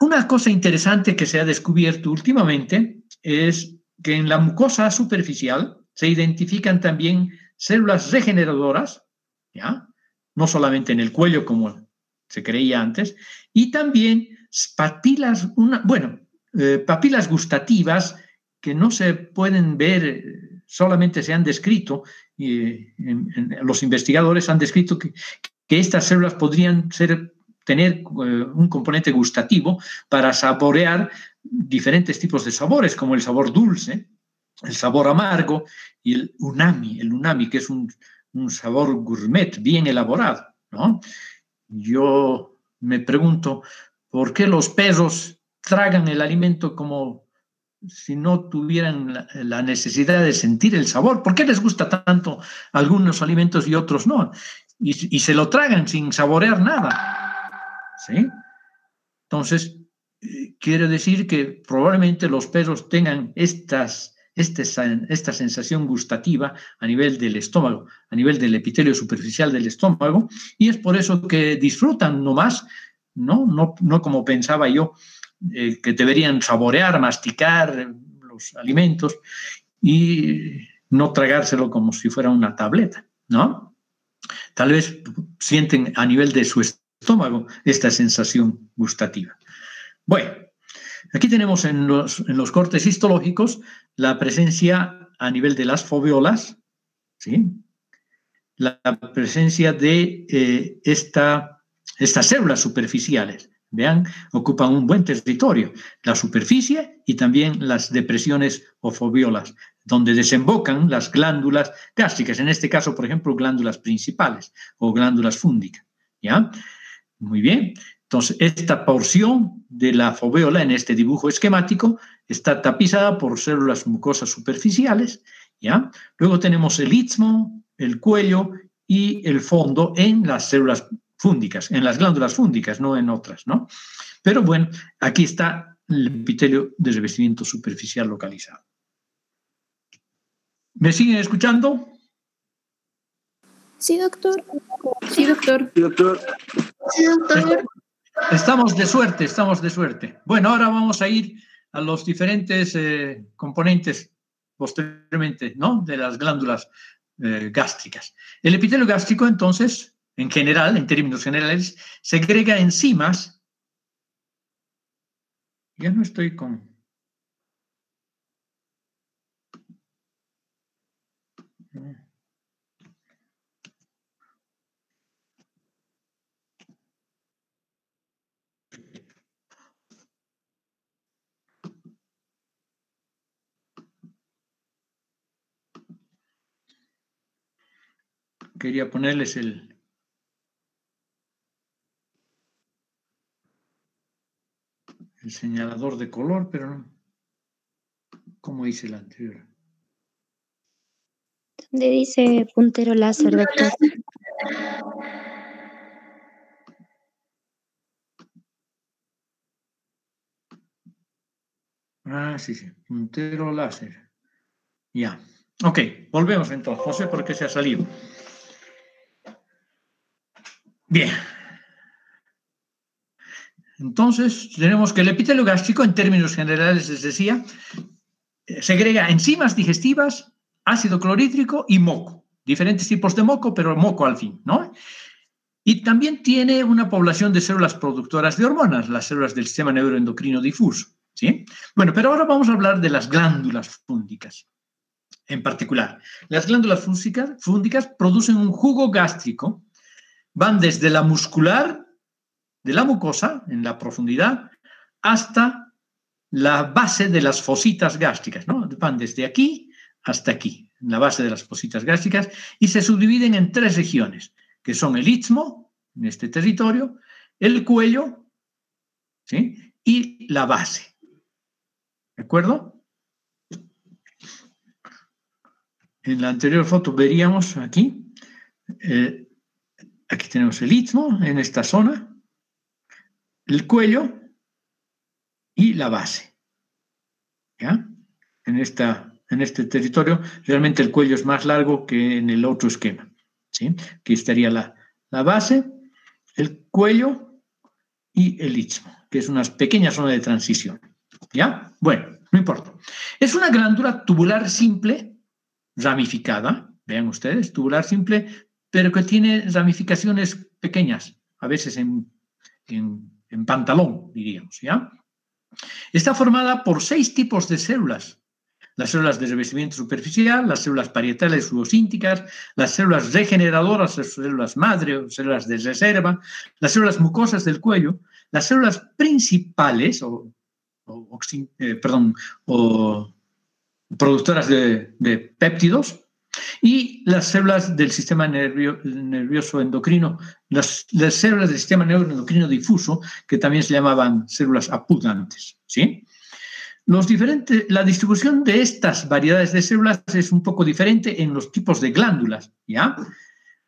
A: Una cosa interesante que se ha descubierto últimamente es que en la mucosa superficial se identifican también células regeneradoras, ¿ya? No solamente en el cuello como se creía antes, y también papilas gustativas que no se pueden ver, solamente se han descrito, los investigadores han descrito que estas células podrían tener un componente gustativo para saborear diferentes tipos de sabores, como el sabor dulce, el sabor amargo y el umami, que es un sabor gourmet bien elaborado, ¿no? Yo me pregunto, ¿por qué los perros tragan el alimento como si no tuvieran la necesidad de sentir el sabor? ¿Por qué les gusta tanto algunos alimentos y otros no? Y se lo tragan sin saborear nada, ¿sí? Entonces, quiere decir que probablemente los perros tengan esta sensación gustativa a nivel del estómago, a nivel del epitelio superficial del estómago, y es por eso que disfrutan nomás, no como pensaba yo, que deberían saborear, masticar los alimentos y no tragárselo como si fuera una tableta, ¿no? Tal vez sienten a nivel de su estómago esta sensación gustativa. Bueno, Aquí tenemos en los cortes histológicos la presencia a nivel de las foveolas, ¿sí? La presencia de estas células superficiales. Vean, ocupan un buen territorio, la superficie y también las depresiones o foveolas, donde desembocan las glándulas gástricas, en este caso, por ejemplo, glándulas principales o glándulas fúngicas, ¿ya? Muy bien. Entonces, esta porción de la foveola en este dibujo esquemático está tapizada por células mucosas superficiales, ¿ya? Luego tenemos el istmo, el cuello y el fondo en las células fúngicas, en las glándulas fúngicas, no en otras, ¿no? Pero bueno, aquí está el epitelio de revestimiento superficial localizado. ¿Me siguen escuchando?
B: Sí, doctor.
C: Sí, doctor.
B: Sí, doctor.
A: Estamos de suerte, estamos de suerte. Bueno, ahora vamos a ir a los diferentes componentes posteriormente, ¿no? De las glándulas gástricas. El epitelio gástrico, entonces, en general, en términos generales, segrega enzimas. Ya no estoy con... Quería ponerles el señalador de color, pero no. ¿Cómo dice el anterior?
B: ¿Dónde dice puntero láser, doctor?
A: Ah, sí, sí. Puntero láser. Ya. Ok, volvemos entonces. No sé por qué se ha salido. Bien. Entonces, tenemos que el epitelio gástrico, en términos generales, les decía, segrega enzimas digestivas, ácido clorhídrico y moco. Diferentes tipos de moco, pero moco al fin, ¿no? Y también tiene una población de células productoras de hormonas, las células del sistema neuroendocrino difuso, ¿sí? Bueno, pero ahora vamos a hablar de las glándulas fúngicas. En particular, las glándulas fúngicas producen un jugo gástrico, van desde la muscular de la mucosa, en la profundidad, hasta la base de las fositas gástricas, ¿no? Van desde aquí hasta aquí, en la base de las fositas gástricas, y se subdividen en 3 regiones, que son el istmo, en este territorio, el cuello, ¿sí? Y la base. ¿De acuerdo? En la anterior foto veríamos aquí, aquí tenemos el istmo, en esta zona, el cuello y la base. ¿Ya? En este territorio, realmente el cuello es más largo que en el otro esquema, ¿sí? Aquí estaría la base, el cuello y el istmo, que es una pequeña zona de transición. ¿Ya? Bueno, no importa. Es una glándula tubular simple, ramificada, vean ustedes, tubular simple, pero que tiene ramificaciones pequeñas, a veces en pantalón, diríamos, ¿ya? Está formada por 6 tipos de células. Las células de revestimiento superficial, las células parietales fluosínticas, las células regeneradoras, las células madre o células de reserva, las células mucosas del cuello, las células principales o productoras de péptidos y las células del sistema nervioso endocrino, las células del sistema neuroendocrino difuso, que también se llamaban células apudantes, ¿sí? La distribución de estas variedades de células es un poco diferente en los tipos de glándulas, ¿ya?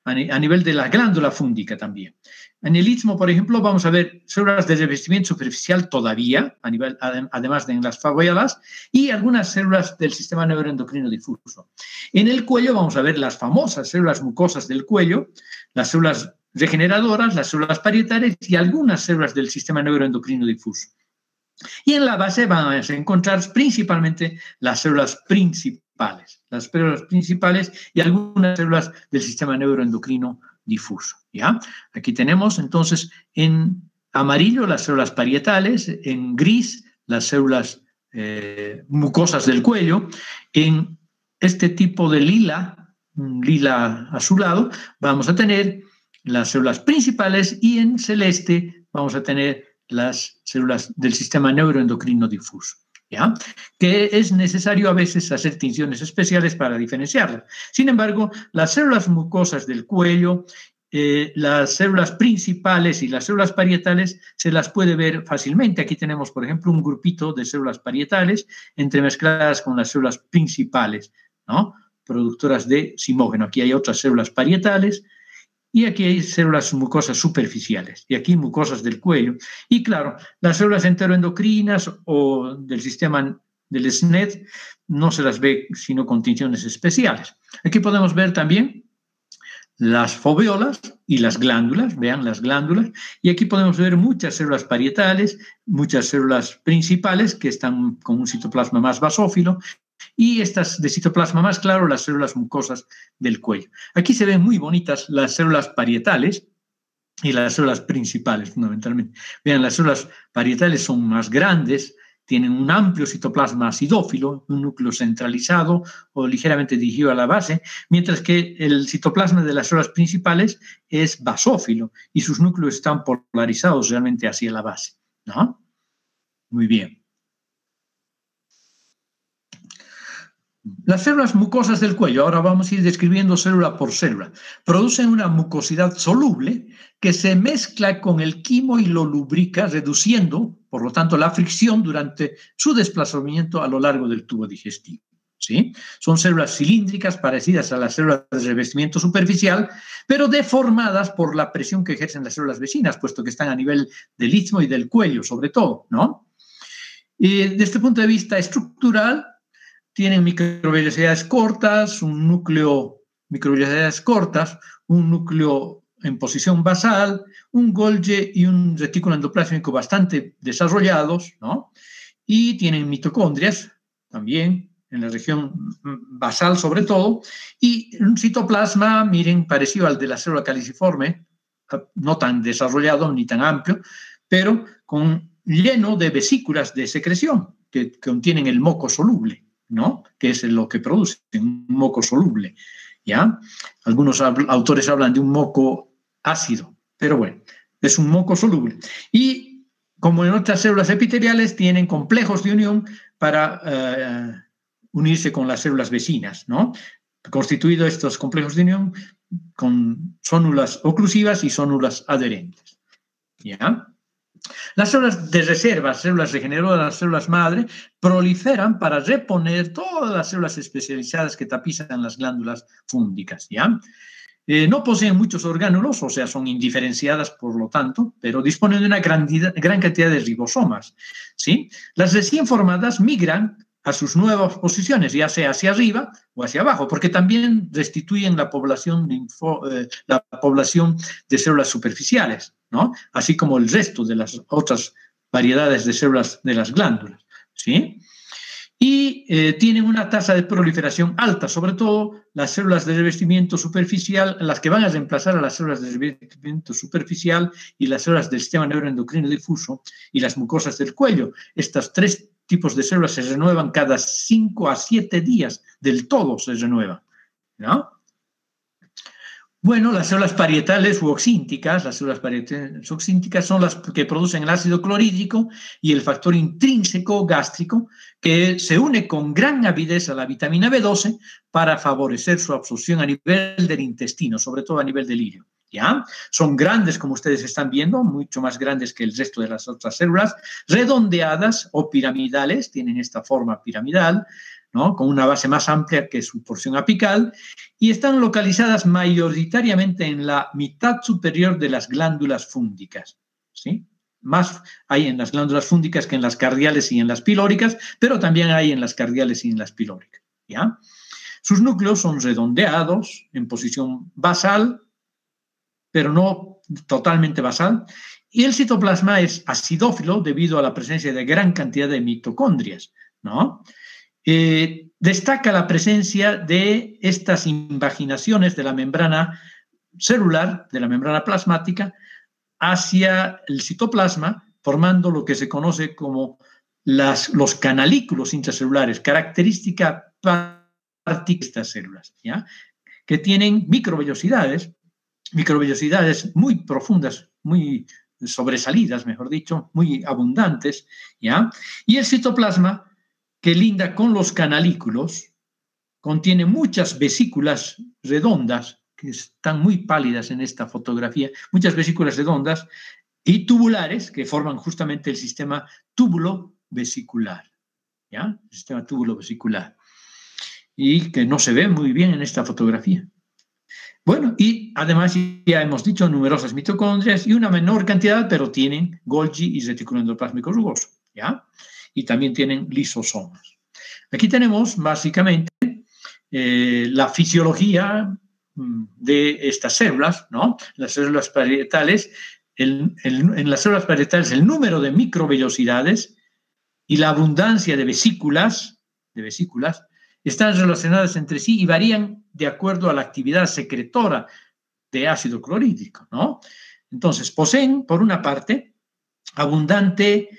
A: A nivel de la glándula fúngica también. En el istmo, por ejemplo, vamos a ver células de revestimiento superficial todavía, además de en las foveolas, y algunas células del sistema neuroendocrino difuso. En el cuello vamos a ver las famosas células mucosas del cuello, las células regeneradoras, las células parietales y algunas células del sistema neuroendocrino difuso. Y en la base van a encontrar principalmente las células principales y algunas células del sistema neuroendocrino difuso, ¿ya? Aquí tenemos entonces en amarillo las células parietales, en gris las células mucosas del cuello. En este tipo de lila, un lila azulado, vamos a tener las células principales, y en celeste vamos a tener las células del sistema neuroendocrino difuso, ¿ya? Que es necesario a veces hacer tinciones especiales para diferenciarlas. Sin embargo, las células mucosas del cuello, las células principales y las células parietales se las puede ver fácilmente. Aquí tenemos, por ejemplo, un grupito de células parietales entremezcladas con las células principales, ¿no? Productoras de simógeno. Aquí hay otras células parietales, y aquí hay células mucosas superficiales, y aquí mucosas del cuello. Y claro, las células enteroendocrinas o del sistema del SNED no se las ve sino con tinciones especiales. Aquí podemos ver también las foveolas y las glándulas, vean las glándulas, y aquí podemos ver muchas células parietales, muchas células principales que están con un citoplasma más basófilo, y estas de citoplasma más claro, las células mucosas del cuello. Aquí se ven muy bonitas las células parietales y las células principales, fundamentalmente. Vean, las células parietales son más grandes, tienen un amplio citoplasma acidófilo, un núcleo centralizado o ligeramente dirigido a la base, mientras que el citoplasma de las células principales es basófilo y sus núcleos están polarizados realmente hacia la base, ¿no? Muy bien. Las células mucosas del cuello, ahora vamos a ir describiendo célula por célula, producen una mucosidad soluble que se mezcla con el quimo y lo lubrica, reduciendo, por lo tanto, la fricción durante su desplazamiento a lo largo del tubo digestivo, ¿sí? Son células cilíndricas parecidas a las células de revestimiento superficial, pero deformadas por la presión que ejercen las células vecinas, puesto que están a nivel del istmo y del cuello, sobre todo, ¿no? Y desde este punto de vista estructural, tienen microvellosidades cortas, un núcleo en posición basal, un Golgi y un retículo endoplásmico bastante desarrollados, ¿no? Y tienen mitocondrias también en la región basal sobre todo, y un citoplasma, miren, parecido al de la célula caliciforme, no tan desarrollado ni tan amplio, pero lleno de vesículas de secreción que contienen el moco soluble, ¿no? Que es lo que produce un moco soluble, ¿ya? Algunos autores hablan de un moco ácido, pero bueno, es un moco soluble. Y como en otras células epiteliales, tienen complejos de unión para unirse con las células vecinas, ¿no? Constituido estos complejos de unión con zónulas oclusivas y zónulas adherentes, ¿ya? Las células de reserva, células regeneradoras, células madre, proliferan para reponer todas las células especializadas que tapizan las glándulas fúngicas, ¿ya? No poseen muchos orgánulos, o sea, son indiferenciadas por lo tanto, pero disponen de una gran cantidad de ribosomas, ¿sí? Las recién formadas migran a sus nuevas posiciones, ya sea hacia arriba o hacia abajo, porque también restituyen la población de células superficiales, ¿no? Así como el resto de las otras variedades de células de las glándulas, ¿sí? Y tienen una tasa de proliferación alta, sobre todo las células de revestimiento superficial, las que van a reemplazar a las células de revestimiento superficial y las células del sistema neuroendocrino difuso y las mucosas del cuello. Estas tres tipos de células se renuevan cada 5 a 7 días, del todo se renuevan, ¿no? Bueno, las células parietales u oxínticas, las células parietales oxínticas son las que producen el ácido clorhídrico y el factor intrínseco gástrico, que se une con gran avidez a la vitamina B12 para favorecer su absorción a nivel del intestino, sobre todo a nivel del ileo, ¿ya? Son grandes, como ustedes están viendo, mucho más grandes que el resto de las otras células, redondeadas o piramidales, tienen esta forma piramidal, ¿no? Con una base más amplia que su porción apical, y están localizadas mayoritariamente en la mitad superior de las glándulas fúngicas, ¿sí? Más hay en las glándulas fúngicas que en las cardiales y en las pilóricas, pero también hay en las cardiales y en las pilóricas, ¿ya? Sus núcleos son redondeados, en posición basal, pero no totalmente basal, y el citoplasma es acidófilo debido a la presencia de gran cantidad de mitocondrias, ¿no? Destaca la presencia de estas invaginaciones de la membrana celular, de la membrana plasmática, hacia el citoplasma, formando lo que se conoce como los canalículos intracelulares, característica particular de estas células, ¿ya? Que tienen microvellosidades muy profundas, muy sobresalidas, mejor dicho, muy abundantes, ¿ya? Y el citoplasma, que linda con los canalículos, contiene muchas vesículas redondas, que están muy pálidas en esta fotografía, muchas vesículas redondas y tubulares, que forman justamente el sistema túbulo-vesicular, ¿ya? El sistema túbulo-vesicular. Y que no se ve muy bien en esta fotografía. Bueno, y además ya hemos dicho numerosas mitocondrias y una menor cantidad, pero tienen Golgi y retículo endoplásmico rugoso, ¿ya? Y también tienen lisosomas. Aquí tenemos básicamente la fisiología de estas células, ¿no? Las células parietales, en las células parietales el número de microvellosidades y la abundancia de vesículas están relacionadas entre sí y varían de acuerdo a la actividad secretora de ácido clorhídrico, ¿no? Entonces, poseen, por una parte, abundante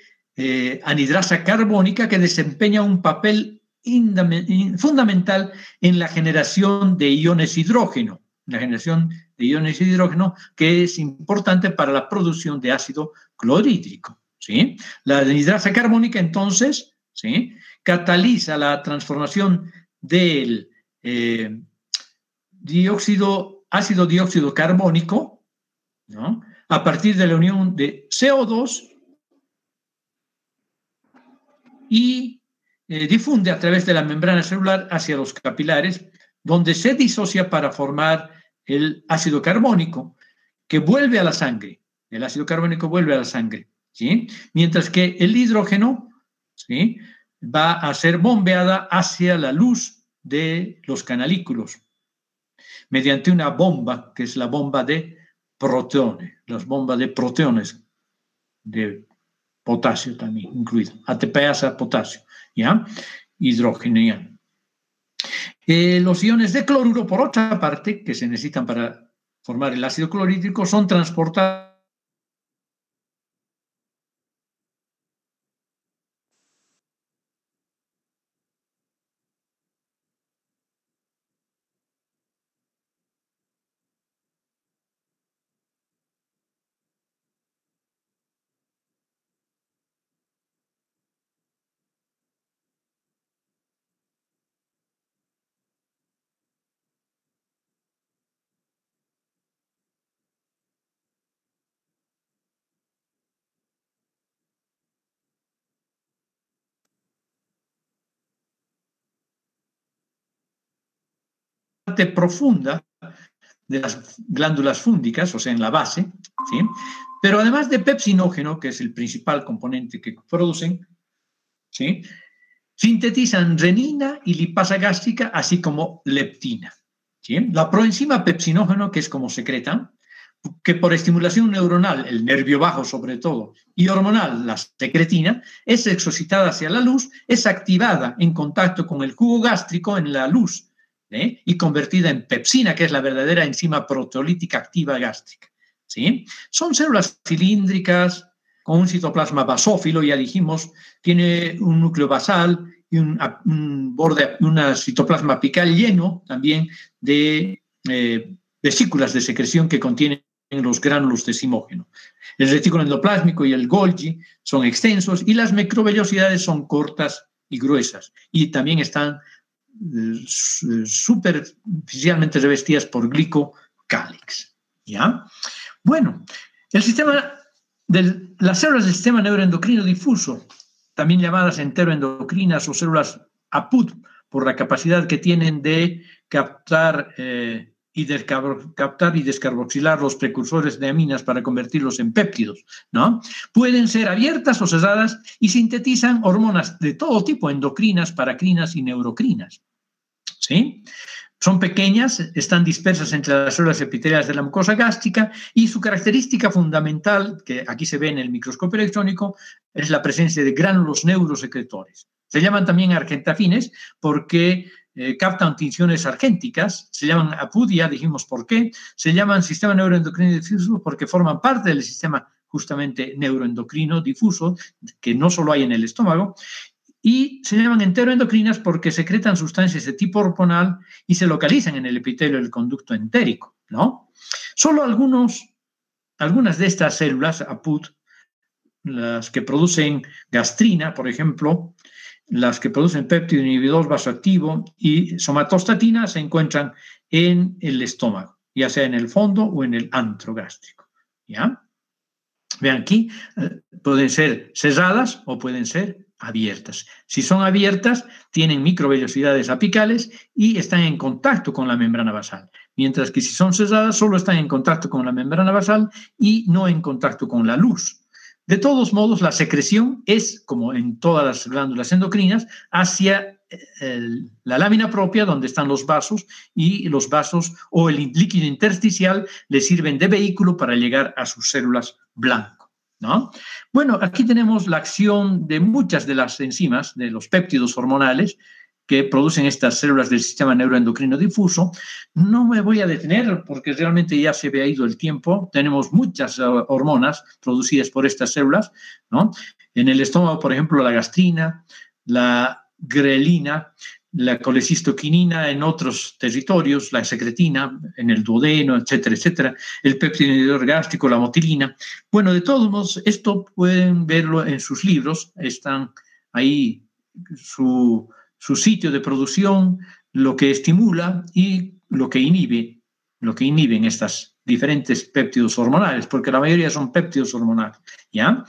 A: anhidrasa carbónica que desempeña un papel fundamental en la generación de iones hidrógeno, que es importante para la producción de ácido clorhídrico, ¿sí? La anhidrasa carbónica, entonces, ¿sí?, cataliza la transformación del ácido dióxido carbónico, ¿no?, a partir de la unión de CO2 y difunde a través de la membrana celular hacia los capilares, donde se disocia para formar el ácido carbónico, que vuelve a la sangre. El ácido carbónico vuelve a la sangre, ¿sí? Mientras que el hidrógeno, ¿sí?, va a ser bombeada hacia la luz de los canalículos mediante una bomba, que es la bomba de protones, las bombas de protones de potasio también incluido, ATPasa potasio, ¿ya? Hidrógeno. Los iones de cloruro, por otra parte, que se necesitan para formar el ácido clorhídrico, son transportados profunda de las glándulas fúngicas, o sea, en la base, ¿sí? Pero además de pepsinógeno, que es el principal componente que producen, ¿sí?, sintetizan renina y lipasa gástrica, así como leptina, ¿sí? La proenzima pepsinógeno, que es como secretan, que por estimulación neuronal, el nervio bajo sobre todo, y hormonal, la secretina, es exocitada hacia la luz, es activada en contacto con el jugo gástrico en la luz, y convertida en pepsina, que es la verdadera enzima proteolítica activa gástrica, ¿sí? Son células cilíndricas con un citoplasma basófilo, ya dijimos, tiene un núcleo basal y un borde, una citoplasma apical lleno también de vesículas de secreción que contienen los gránulos de zimógeno. El retículo endoplásmico y el Golgi son extensos y las microvellosidades son cortas y gruesas, y también están superficialmente revestidas por glicocálix, ¿ya? Bueno, las células del sistema neuroendocrino difuso, también llamadas enteroendocrinas o células APUD, por la capacidad que tienen de captar y descarboxilar los precursores de aminas para convertirlos en péptidos, ¿no? Pueden ser abiertas o cerradas y sintetizan hormonas de todo tipo, endocrinas, paracrinas y neurocrinas, ¿sí? Son pequeñas, están dispersas entre las células epiteliales de la mucosa gástrica y su característica fundamental, que aquí se ve en el microscopio electrónico, es la presencia de gránulos neurosecretores. Se llaman también argentafines porque captan tinciones argénticas, se llaman APUD, ya dijimos por qué, se llaman sistema neuroendocrino difuso porque forman parte del sistema justamente neuroendocrino difuso, que no solo hay en el estómago, y se llaman enteroendocrinas porque secretan sustancias de tipo hormonal y se localizan en el epitelio del conducto entérico, ¿no? Solo algunas de estas células, APUT, las que producen gastrina, por ejemplo, las que producen péptido inhibidor vasoactivo y somatostatina, se encuentran en el estómago, ya sea en el fondo o en el antro gástrico, ¿ya? Vean aquí, pueden ser cerradas o pueden ser abiertas. Si son abiertas, tienen microvellosidades apicales y están en contacto con la membrana basal, mientras que si son cerradas, solo están en contacto con la membrana basal y no en contacto con la luz. De todos modos, la secreción es, como en todas las glándulas endocrinas, hacia la lámina propia, donde están los vasos, y los vasos o el líquido intersticial le sirven de vehículo para llegar a sus células blanco, ¿no? Bueno, aquí tenemos la acción de muchas de las enzimas, de los péptidos hormonales, que producen estas células del sistema neuroendocrino difuso. No me voy a detener porque realmente ya se había ido el tiempo. Tenemos muchas hormonas producidas por estas células, ¿no? En el estómago, por ejemplo, la gastrina, la grelina, la colecistoquinina, en otros territorios, la secretina, en el duodeno, etcétera, etcétera, el péptido inhibidor gástrico, la motilina. Bueno, de todos modos, esto pueden verlo en sus libros, están ahí su sitio de producción, lo que estimula y lo que inhiben estas diferentes péptidos hormonales, porque la mayoría son péptidos hormonales, ¿ya?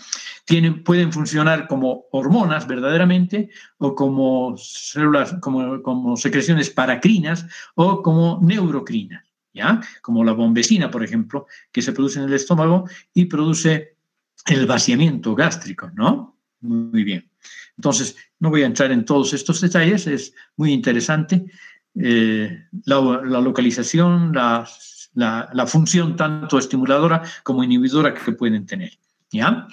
A: Pueden funcionar como hormonas verdaderamente, o como células, como secreciones paracrinas, o como neurocrinas, ¿ya? Como la bombecina, por ejemplo, que se produce en el estómago y produce el vaciamiento gástrico, ¿no? Muy bien. Entonces, no voy a entrar en todos estos detalles, es muy interesante la localización, la función tanto estimuladora como inhibidora que pueden tener, ¿ya?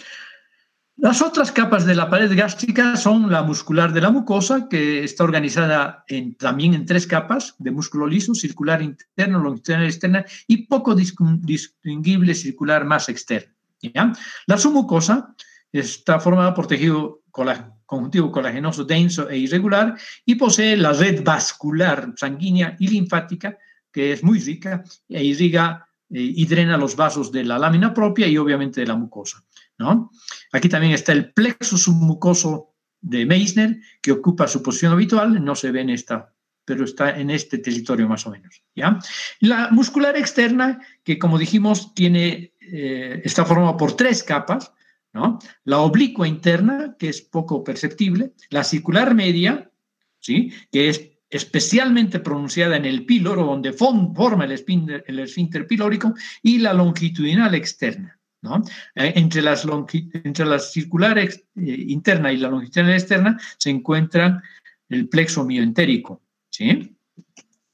A: Las otras capas de la pared gástrica son la muscular de la mucosa, que está organizada también en 3 capas, de músculo liso, circular interno, longitudinal externa y poco distinguible circular más externo, ¿ya? La submucosa está formada por tejido conjuntivo colagenoso denso e irregular y posee la red vascular sanguínea y linfática, que es muy rica e irriga y drena los vasos de la lámina propia y obviamente de la mucosa, ¿no? Aquí también está el plexo submucoso de Meissner, que ocupa su posición habitual, no se ve en esta, pero está en este territorio más o menos, ¿ya? La muscular externa, que como dijimos, está formada por 3 capas, ¿no? La oblicua interna, que es poco perceptible, la circular media, ¿sí? Que es especialmente pronunciada en el píloro, donde forma el esfínter pilórico, y la longitudinal externa, ¿no? Entre las circular interna y la longitudinal externa se encuentran el plexo mioentérico, ¿sí?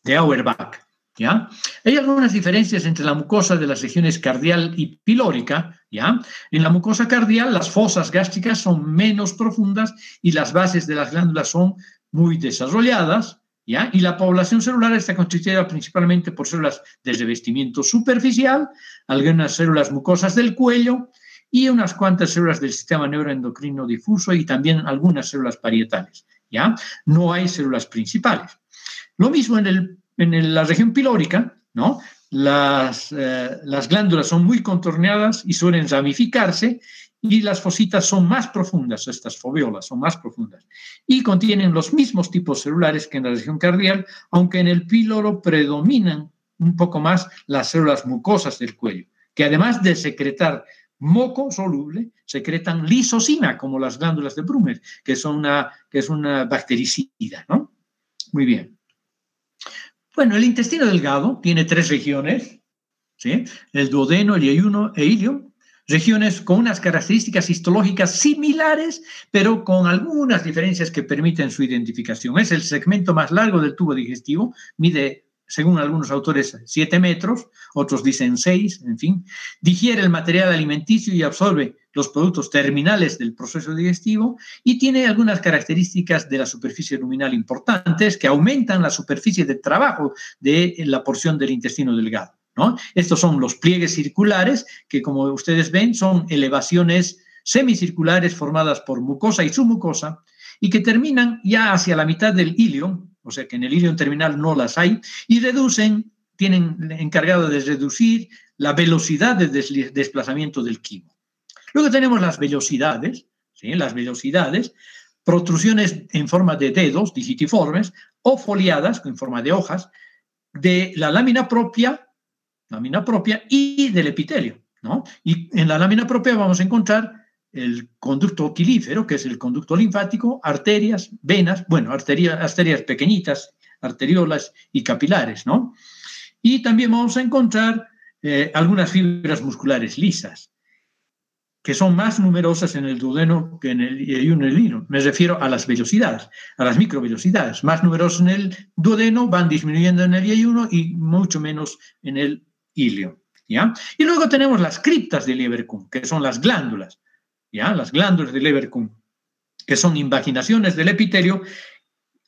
A: De Auerbach, ¿ya? Hay algunas diferencias entre la mucosa de las regiones cardial y pilórica, ¿ya? En la mucosa cardial las fosas gástricas son menos profundas y las bases de las glándulas son muy desarrolladas, ¿ya? Y la población celular está constituida principalmente por células de revestimiento superficial, algunas células mucosas del cuello y unas cuantas células del sistema neuroendocrino difuso y también algunas células parietales, ¿ya? No hay células principales. Lo mismo en la región pilórica, ¿no? Las glándulas son muy contorneadas y suelen ramificarse y las fositas son más profundas, estas foveolas son más profundas y contienen los mismos tipos celulares que en la región cardial, aunque en el píloro predominan un poco más las células mucosas del cuello, que además de secretar moco soluble, secretan lisosina, como las glándulas de Brummer, que es una bactericida, ¿no? Muy bien. Bueno, el intestino delgado tiene 3 regiones, ¿sí? El duodeno, el yeyuno e ilion, regiones con unas características histológicas similares, pero con algunas diferencias que permiten su identificación. Es el segmento más largo del tubo digestivo, mide, según algunos autores, 7 metros, otros dicen 6, en fin. Digiere el material alimenticio y absorbe los productos terminales del proceso digestivo y tiene algunas características de la superficie luminal importantes que aumentan la superficie de trabajo de la porción del intestino delgado, ¿no? Estos son los pliegues circulares, que como ustedes ven son elevaciones semicirculares formadas por mucosa y submucosa, y que terminan ya hacia la mitad del ilion, o sea que en el ilion terminal no las hay, y tienen encargado de reducir la velocidad de desplazamiento del quimo. Luego tenemos las vellosidades, ¿sí? Las vellosidades, protrusiones en forma de dedos digitiformes o foliadas en forma de hojas de la lámina propia y del epitelio, ¿no? Y en la lámina propia vamos a encontrar el conducto quilífero, que es el conducto linfático, arterias, venas, bueno, arterias pequeñitas, arteriolas y capilares, ¿no? Y también vamos a encontrar algunas fibras musculares lisas, que son más numerosas en el duodeno que en el yeyuno y el ilion. Me refiero a las vellosidades, a las microvellosidades. Más numerosas en el duodeno, van disminuyendo en el yeyuno y mucho menos en el ilion, ¿ya? Y luego tenemos las criptas de Lieberkühn, que son las glándulas, ¿ya? Las glándulas de Lieberkühn, que son invaginaciones del epitelio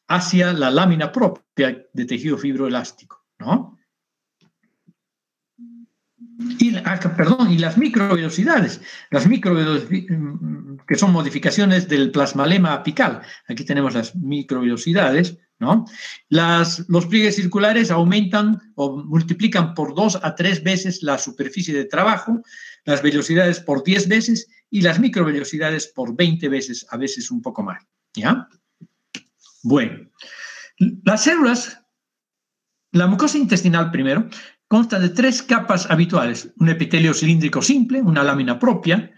A: hacia la lámina propia de tejido fibroelástico, ¿no? Y las microvellosidades, que son modificaciones del plasmalema apical. Aquí tenemos las microvellosidades, ¿no? Los pliegues circulares aumentan o multiplican por 2 a 3 veces la superficie de trabajo, las vellosidades por 10 veces y las microvellosidades por 20 veces, a veces un poco más, ¿ya? Bueno, las células, la mucosa intestinal primero, consta de 3 capas habituales: un epitelio cilíndrico simple, una lámina propia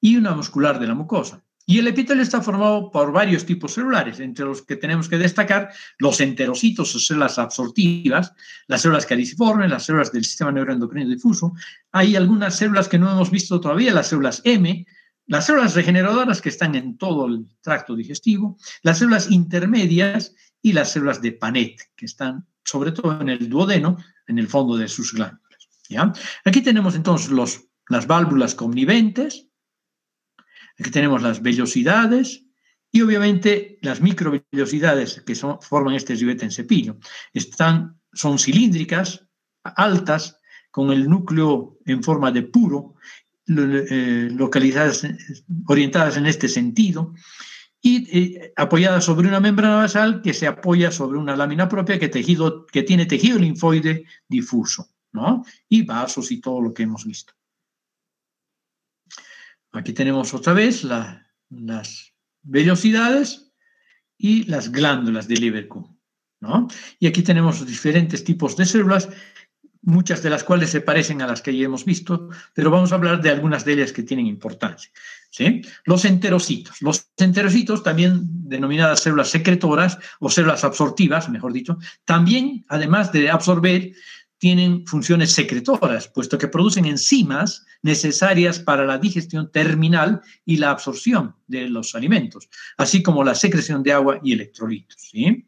A: y una muscular de la mucosa. Y el epitelio está formado por varios tipos celulares, entre los que tenemos que destacar los enterocitos o células absortivas, las células caliciformes, las células del sistema neuroendocrino difuso. Hay algunas células que no hemos visto todavía, las células M, las células regeneradoras que están en todo el tracto digestivo, las células intermedias y las células de Panet, que están sobre todo en el duodeno, en el fondo de sus glándulas, ¿ya? Aquí tenemos entonces las válvulas conniventes, aquí tenemos las vellosidades y obviamente las microvellosidades que forman este ribete en cepillo. Son cilíndricas, altas, con el núcleo en forma de puro, localizadas, orientadas en este sentido, y apoyada sobre una membrana basal que se apoya sobre una lámina propia que tiene tejido linfoide difuso, ¿no? Y vasos y todo lo que hemos visto. Aquí tenemos otra vez las vellosidades y las glándulas de Lieberkühn, ¿no? Y aquí tenemos diferentes tipos de células, muchas de las cuales se parecen a las que ya hemos visto, pero vamos a hablar de algunas de ellas que tienen importancia, ¿sí? Los enterocitos, también denominadas células secretoras o células absortivas, mejor dicho, también, además de absorber, tienen funciones secretoras, puesto que producen enzimas necesarias para la digestión terminal y la absorción de los alimentos, así como la secreción de agua y electrolitos, ¿sí?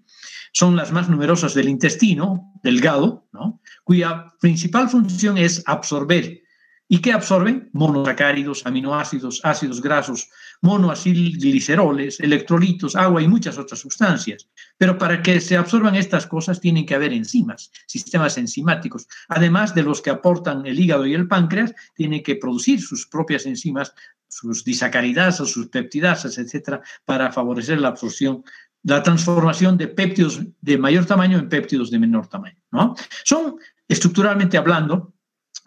A: Son las más numerosas del intestino delgado, ¿no? Cuya principal función es absorber. ¿Y qué absorben? Monosacáridos, aminoácidos, ácidos grasos, monoacilgliceroles, electrolitos, agua y muchas otras sustancias. Pero para que se absorban estas cosas tienen que haber enzimas, sistemas enzimáticos. Además de los que aportan el hígado y el páncreas, tienen que producir sus propias enzimas, sus disacaridasas, sus peptidasas, etcétera, para favorecer la absorción, la transformación de péptidos de mayor tamaño en péptidos de menor tamaño, ¿no? Son, estructuralmente hablando,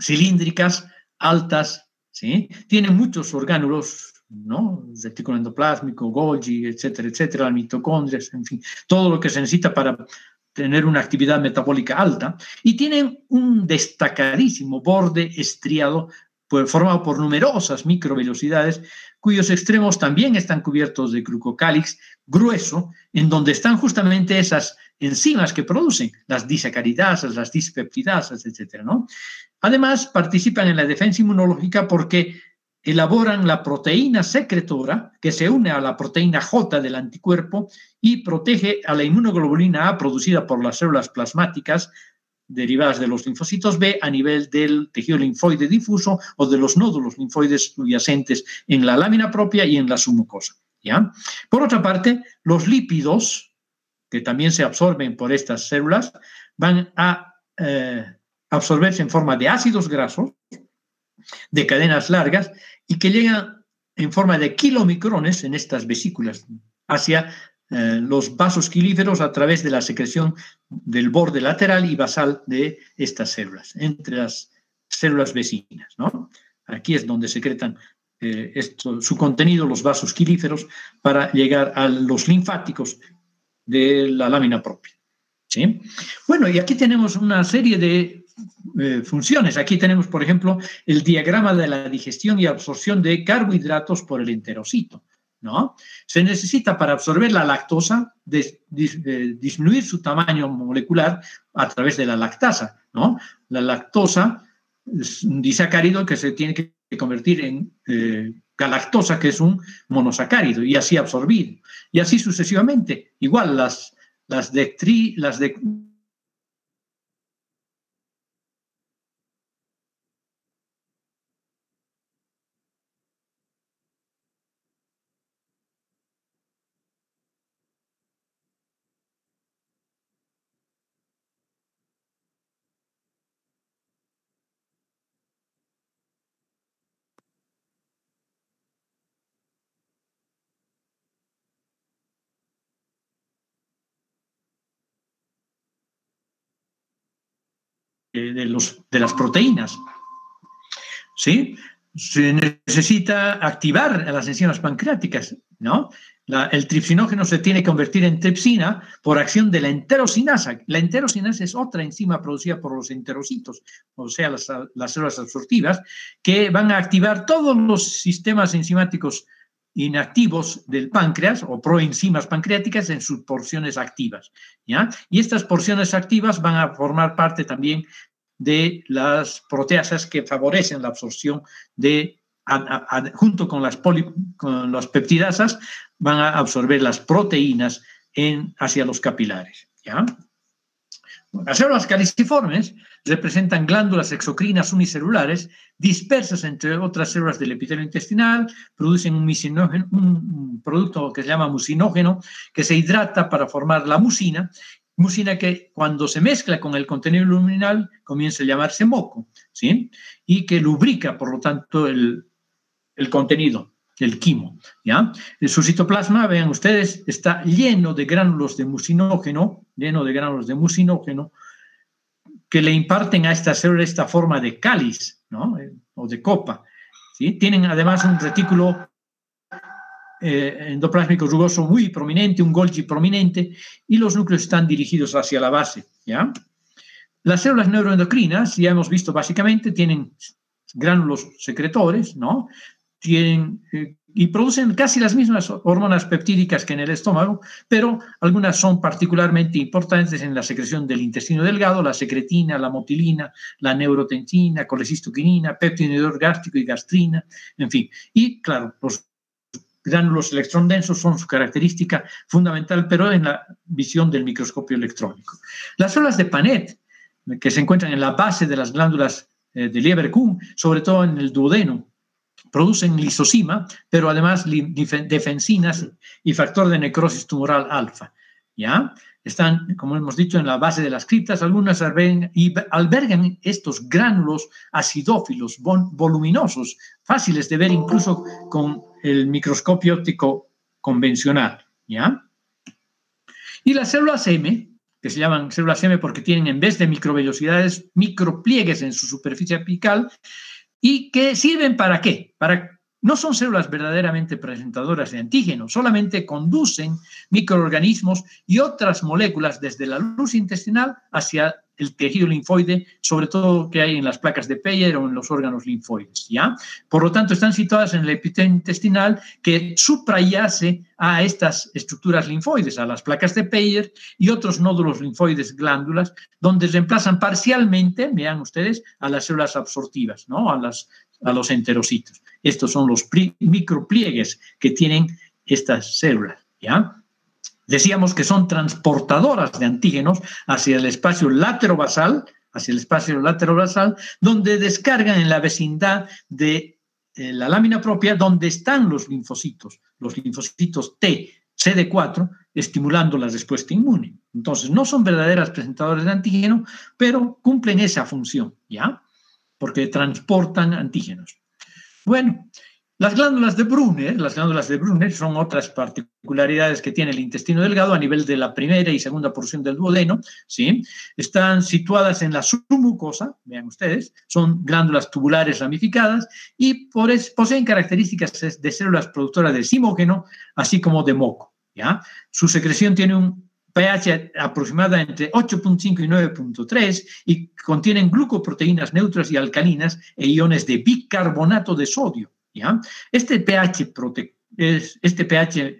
A: cilíndricas, altas, ¿sí? Tienen muchos orgánulos, ¿no? Retículo endoplásmico, Golgi, etcétera, etcétera, mitocondrias, en fin, todo lo que se necesita para tener una actividad metabólica alta, y tienen un destacadísimo borde estriado formado por numerosas microvellosidades, cuyos extremos también están cubiertos de glucocálix grueso, en donde están justamente esas enzimas que producen las disacaridasas, las dispeptidasas, etcétera, ¿no? Además, participan en la defensa inmunológica porque elaboran la proteína secretora que se une a la proteína J del anticuerpo y protege a la inmunoglobulina A producida por las células plasmáticas derivadas de los linfocitos B a nivel del tejido linfoide difuso o de los nódulos linfoides subyacentes en la lámina propia y en la submucosa, ¿ya? Por otra parte, los lípidos, que también se absorben por estas células, van a absorberse en forma de ácidos grasos, de cadenas largas, y que llegan en forma de kilomicrones en estas vesículas hacia los vasos quilíferos a través de la secreción del borde lateral y basal de estas células, entre las células vecinas, ¿no? Aquí es donde secretan su contenido, los vasos quilíferos, para llegar a los linfáticos de la lámina propia, ¿sí? Bueno, y aquí tenemos una serie de funciones. Aquí tenemos, por ejemplo, el diagrama de la digestión y absorción de carbohidratos por el enterocito, ¿no? Se necesita para absorber la lactosa disminuir su tamaño molecular a través de la lactasa, ¿no? La lactosa es un disacárido que se tiene que convertir en galactosa, que es un monosacárido, y así absorbido. Y así sucesivamente. Igual las de las proteínas, ¿sí? Se necesita activar a las enzimas pancreáticas, ¿no? El tripsinógeno se tiene que convertir en tripsina por acción de la enterosinasa. La enterosinasa es otra enzima producida por los enterocitos, o sea, las células absortivas, que van a activar todos los sistemas enzimáticos inactivos del páncreas o proenzimas pancreáticas en sus porciones activas, ¿ya? Y estas porciones activas van a formar parte también de las proteasas que favorecen la absorción junto con las peptidasas, van a absorber las proteínas hacia los capilares, ¿ya? Las células caliciformes representan glándulas exocrinas unicelulares dispersas entre otras células del epitelio intestinal, producen un producto que se llama mucinógeno, que se hidrata para formar la mucina que cuando se mezcla con el contenido luminal comienza a llamarse moco, ¿sí? Y que lubrica, por lo tanto, el contenido, el quimo, ¿ya? Su citoplasma, vean ustedes, está lleno de gránulos de mucinógeno, que le imparten a esta célula esta forma de cáliz, ¿no? O de copa, ¿sí? Tienen además un retículo endoplásmico rugoso muy prominente, un Golgi prominente, y los núcleos están dirigidos hacia la base, ¿ya? Las células neuroendocrinas, ya hemos visto básicamente, tienen gránulos secretores, ¿no? Y producen casi las mismas hormonas peptídicas que en el estómago, pero algunas son particularmente importantes en la secreción del intestino delgado, la secretina, la motilina, la neurotensina, colecistoquinina, péptido inhibidor gástrico y gastrina, en fin. Y, claro, los gránulos electrondensos son su característica fundamental, pero en la visión del microscopio electrónico. Las células de Panet, que se encuentran en la base de las glándulas de Lieberkühn, sobre todo en el duodeno, producen lisosima, pero además defensinas y factor de necrosis tumoral alfa, ¿ya? Están, como hemos dicho, en la base de las criptas, algunas albergan estos gránulos acidófilos, voluminosos, fáciles de ver incluso con el microscopio óptico convencional, ¿ya? Y las células M, que se llaman células M porque tienen, en vez de microvellosidades, micropliegues en su superficie apical, y que sirven ¿para qué? No son células verdaderamente presentadoras de antígenos, solamente conducen microorganismos y otras moléculas desde la luz intestinal hacia el tejido linfoide, sobre todo que hay en las placas de Peyer o en los órganos linfoides, ¿ya? Por lo tanto, están situadas en el epitelio intestinal que suprayace a estas estructuras linfoides, a las placas de Peyer y otros nódulos linfoides, glándulas, donde reemplazan parcialmente, vean ustedes, a las células absortivas, ¿no? A los enterocitos. Estos son los micropliegues que tienen estas células, ¿ya? Decíamos que son transportadoras de antígenos hacia el espacio laterobasal, donde descargan en la vecindad de la lámina propia, donde están los linfocitos T, CD4, estimulando la respuesta inmune. Entonces, no son verdaderas presentadoras de antígeno, pero cumplen esa función, ¿ya? Porque transportan antígenos. Bueno, las glándulas de Brunner son otras particularidades que tiene el intestino delgado a nivel de la primera y segunda porción del duodeno, ¿sí? Están situadas en la submucosa, vean ustedes, son glándulas tubulares ramificadas y poseen características de células productoras de zimógeno, así como de moco, ¿ya? Su secreción tiene un pH aproximada entre 8.5 y 9.3 y contienen glucoproteínas neutras y alcalinas e iones de bicarbonato de sodio, ¿ya? Este pH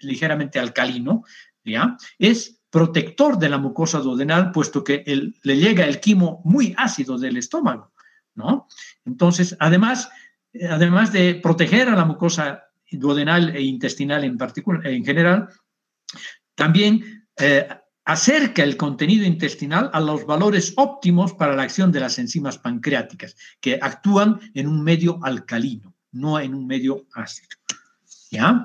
A: ligeramente alcalino, ¿ya? Es protector de la mucosa duodenal, puesto que le llega el quimo muy ácido del estómago, ¿no? Entonces, además de proteger a la mucosa duodenal e intestinal en general, también acerca el contenido intestinal a los valores óptimos para la acción de las enzimas pancreáticas, que actúan en un medio alcalino, no en un medio ácido, ¿ya?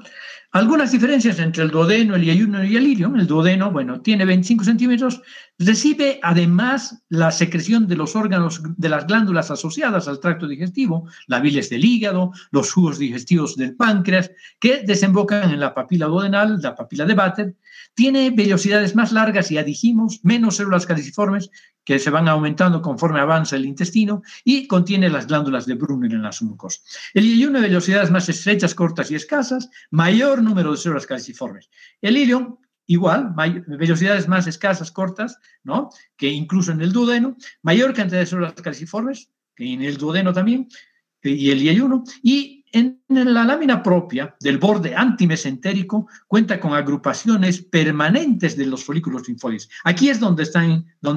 A: Algunas diferencias entre el duodeno, el yeyuno y el ilion. El duodeno, bueno, tiene 25 centímetros, recibe además la secreción de los órganos de las glándulas asociadas al tracto digestivo, las bilis del hígado, los jugos digestivos del páncreas, que desembocan en la papila duodenal, la papila de Vater. Tiene vellosidades más largas y, ya dijimos, menos células caliciformes que se van aumentando conforme avanza el intestino y contiene las glándulas de Brunner en la submucosa. El yeyuno de velocidades más estrechas, cortas y escasas, mayor número de células caliciformes. El ilion, igual, velocidades más escasas, cortas, ¿no? Que incluso en el duodeno, mayor cantidad de células caliciformes, que en el duodeno también, y el yeyuno, y en la lámina propia del borde antimesentérico cuenta con agrupaciones permanentes de los folículos linfóides. Aquí es donde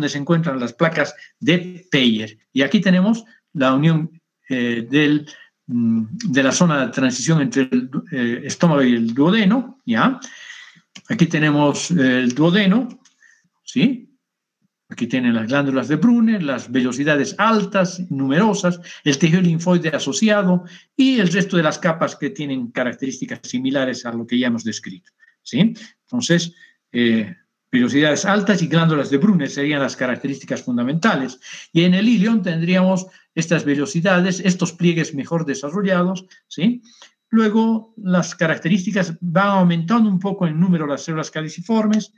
A: se encuentran las placas de Peyer. Y aquí tenemos la unión de la zona de transición entre el estómago y el duodeno, ¿ya? Aquí tenemos el duodeno, ¿sí? Aquí tienen las glándulas de Brunner, las vellosidades altas, numerosas, el tejido linfoide asociado y el resto de las capas que tienen características similares a lo que ya hemos descrito, ¿sí? Entonces, vellosidades altas y glándulas de Brunner serían las características fundamentales. Y en el ilion tendríamos estas vellosidades, estos pliegues mejor desarrollados, ¿sí? Luego, las características van aumentando un poco en número las células caliciformes.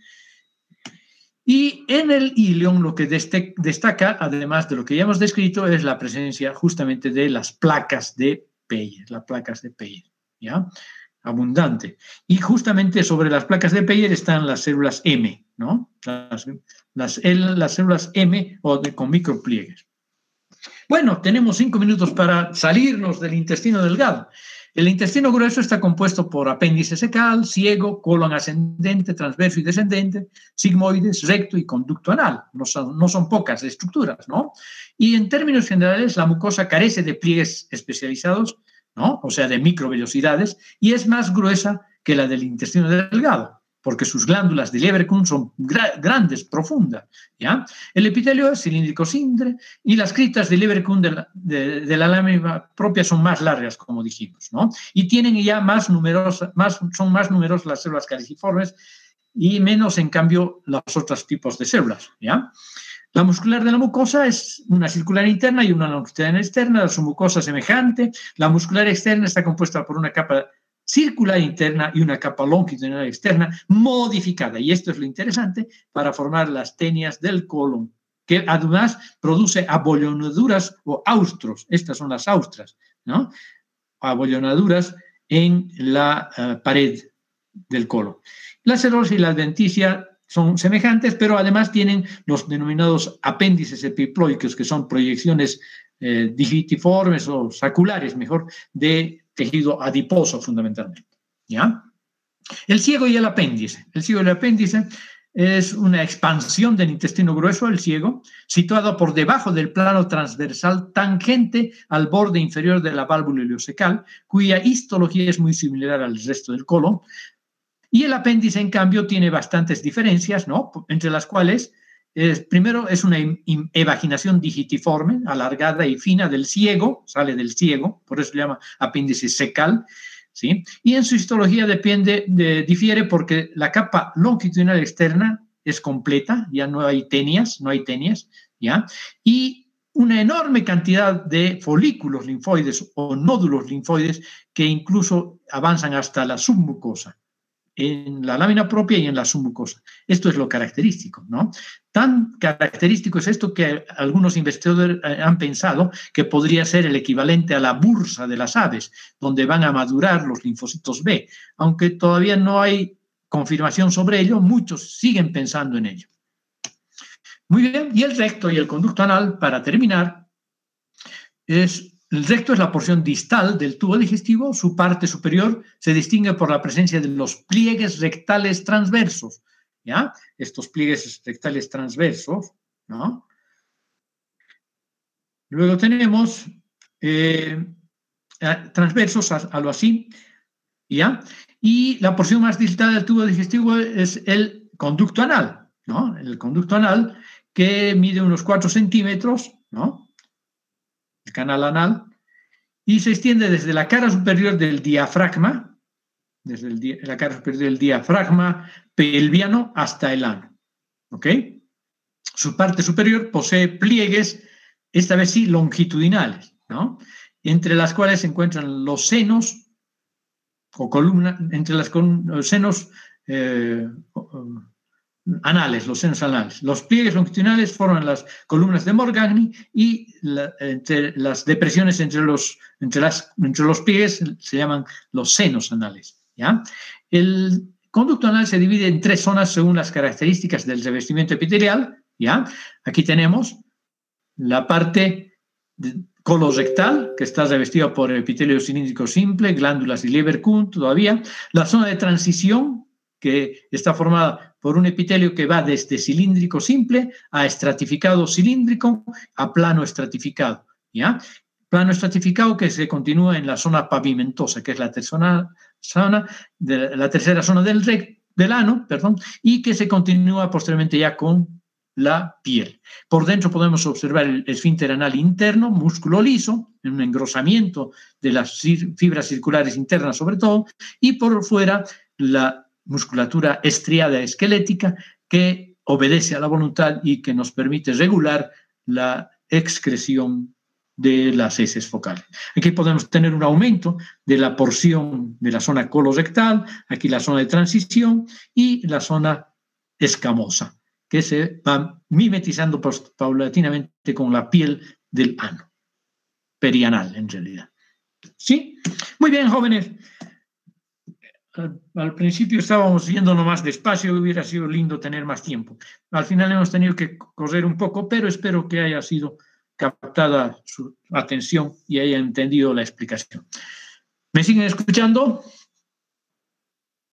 A: Y en el ilion lo que destaca, además de lo que ya hemos descrito, es la presencia justamente de las placas de Peyer, ¿ya? Abundante. Y justamente sobre las placas de Peyer están las células M, ¿no? Las células M con micropliegues. Bueno, tenemos 5 minutos para salirnos del intestino delgado. El intestino grueso está compuesto por apéndice secal, ciego, colon ascendente, transverso y descendente, sigmoides, recto y conducto anal. No son pocas estructuras, ¿no? Y en términos generales, la mucosa carece de pliegues especializados, ¿no? O sea, de microvellosidades, y es más gruesa que la del intestino delgado, porque sus glándulas de Leverkuhn son grandes, profundas, ¿ya? El epitelio es cilíndrico simple y las criptas de Leverkuhn de la lámina propia son más largas, como dijimos, ¿no? Y tienen ya son más numerosas las células caliciformes y menos, en cambio, los otros tipos de células, ¿ya? La muscular de la mucosa es una circular interna y una longitudinal externa, la submucosa semejante. La muscular externa está compuesta por una capa circular interna y una capa longitudinal externa modificada. Y esto es lo interesante para formar las tenias del colon, que además produce abollonaduras o austros. Estas son las austras, ¿no? Abollonaduras en la pared del colon. La serosis y la adventicia son semejantes, pero además tienen los denominados apéndices epiploicos, que son proyecciones digitiformes o saculares, mejor, de tejido adiposo fundamentalmente, ¿ya? El ciego y el apéndice. El ciego y el apéndice es una expansión del intestino grueso, el ciego, situado por debajo del plano transversal tangente al borde inferior de la válvula ileocecal, cuya histología es muy similar al resto del colon. Y el apéndice, en cambio, tiene bastantes diferencias, ¿no? Entre las cuales, primero, es una evaginación digitiforme, alargada y fina del ciego, sale del ciego, por eso se llama apéndice secal. ¿sí? Y en su histología difiere porque la capa longitudinal externa es completa, ya no hay tenias, ¿ya? Y una enorme cantidad de folículos linfoides o nódulos linfoides que incluso avanzan hasta la submucosa, en la lámina propia y en la submucosa. Esto es lo característico, ¿no? Tan característico es esto que algunos investigadores han pensado que podría ser el equivalente a la bursa de las aves, donde van a madurar los linfocitos B. Aunque todavía no hay confirmación sobre ello, muchos siguen pensando en ello. Muy bien, y el recto y el conducto anal, para terminar, el recto es la porción distal del tubo digestivo. Su parte superior se distingue por la presencia de los pliegues rectales transversos, ¿ya? Estos pliegues rectales transversos, ¿no? Luego tenemos transversos, algo así, ¿ya? Y la porción más distal del tubo digestivo es el conducto anal, ¿no? El conducto anal, que mide unos 4 centímetros, ¿no? El canal anal, y se extiende desde la cara superior del diafragma, la cara superior del diafragma pelviano hasta el ano, ¿ok? Su parte superior posee pliegues, esta vez sí, longitudinales, ¿no? Entre las cuales se encuentran los senos o columnas, entre los senos anales, los senos anales. Los pliegues longitudinales forman las columnas de Morgagni y entre las depresiones entre los pliegues se llaman los senos anales, ¿ya? El conducto anal se divide en 3 zonas según las características del revestimiento epitelial, ¿ya? Aquí tenemos la parte colorectal, que está revestida por epitelio cilíndrico simple, glándulas y Leber-Kuhn todavía. La zona de transición, que está formada por un epitelio que va desde cilíndrico simple a estratificado cilíndrico a plano estratificado, ¿ya? Plano estratificado que se continúa en la zona pavimentosa, que es la tercera zona del ano, y que se continúa posteriormente ya con la piel. Por dentro podemos observar el esfínter anal interno, músculo liso, en un engrosamiento de las fibras circulares internas sobre todo, y por fuera la musculatura estriada esquelética que obedece a la voluntad y que nos permite regular la excreción de las heces focales. Aquí podemos tener un aumento de la porción de la zona colorectal, aquí la zona de transición y la zona escamosa, que se va mimetizando paulatinamente con la piel del ano, perianal en realidad. ¿Sí? Muy bien, jóvenes. Al principio estábamos yéndonos más despacio, hubiera sido lindo tener más tiempo. Al final hemos tenido que correr un poco, pero espero que haya sido captada su atención y haya entendido la explicación. ¿Me siguen escuchando?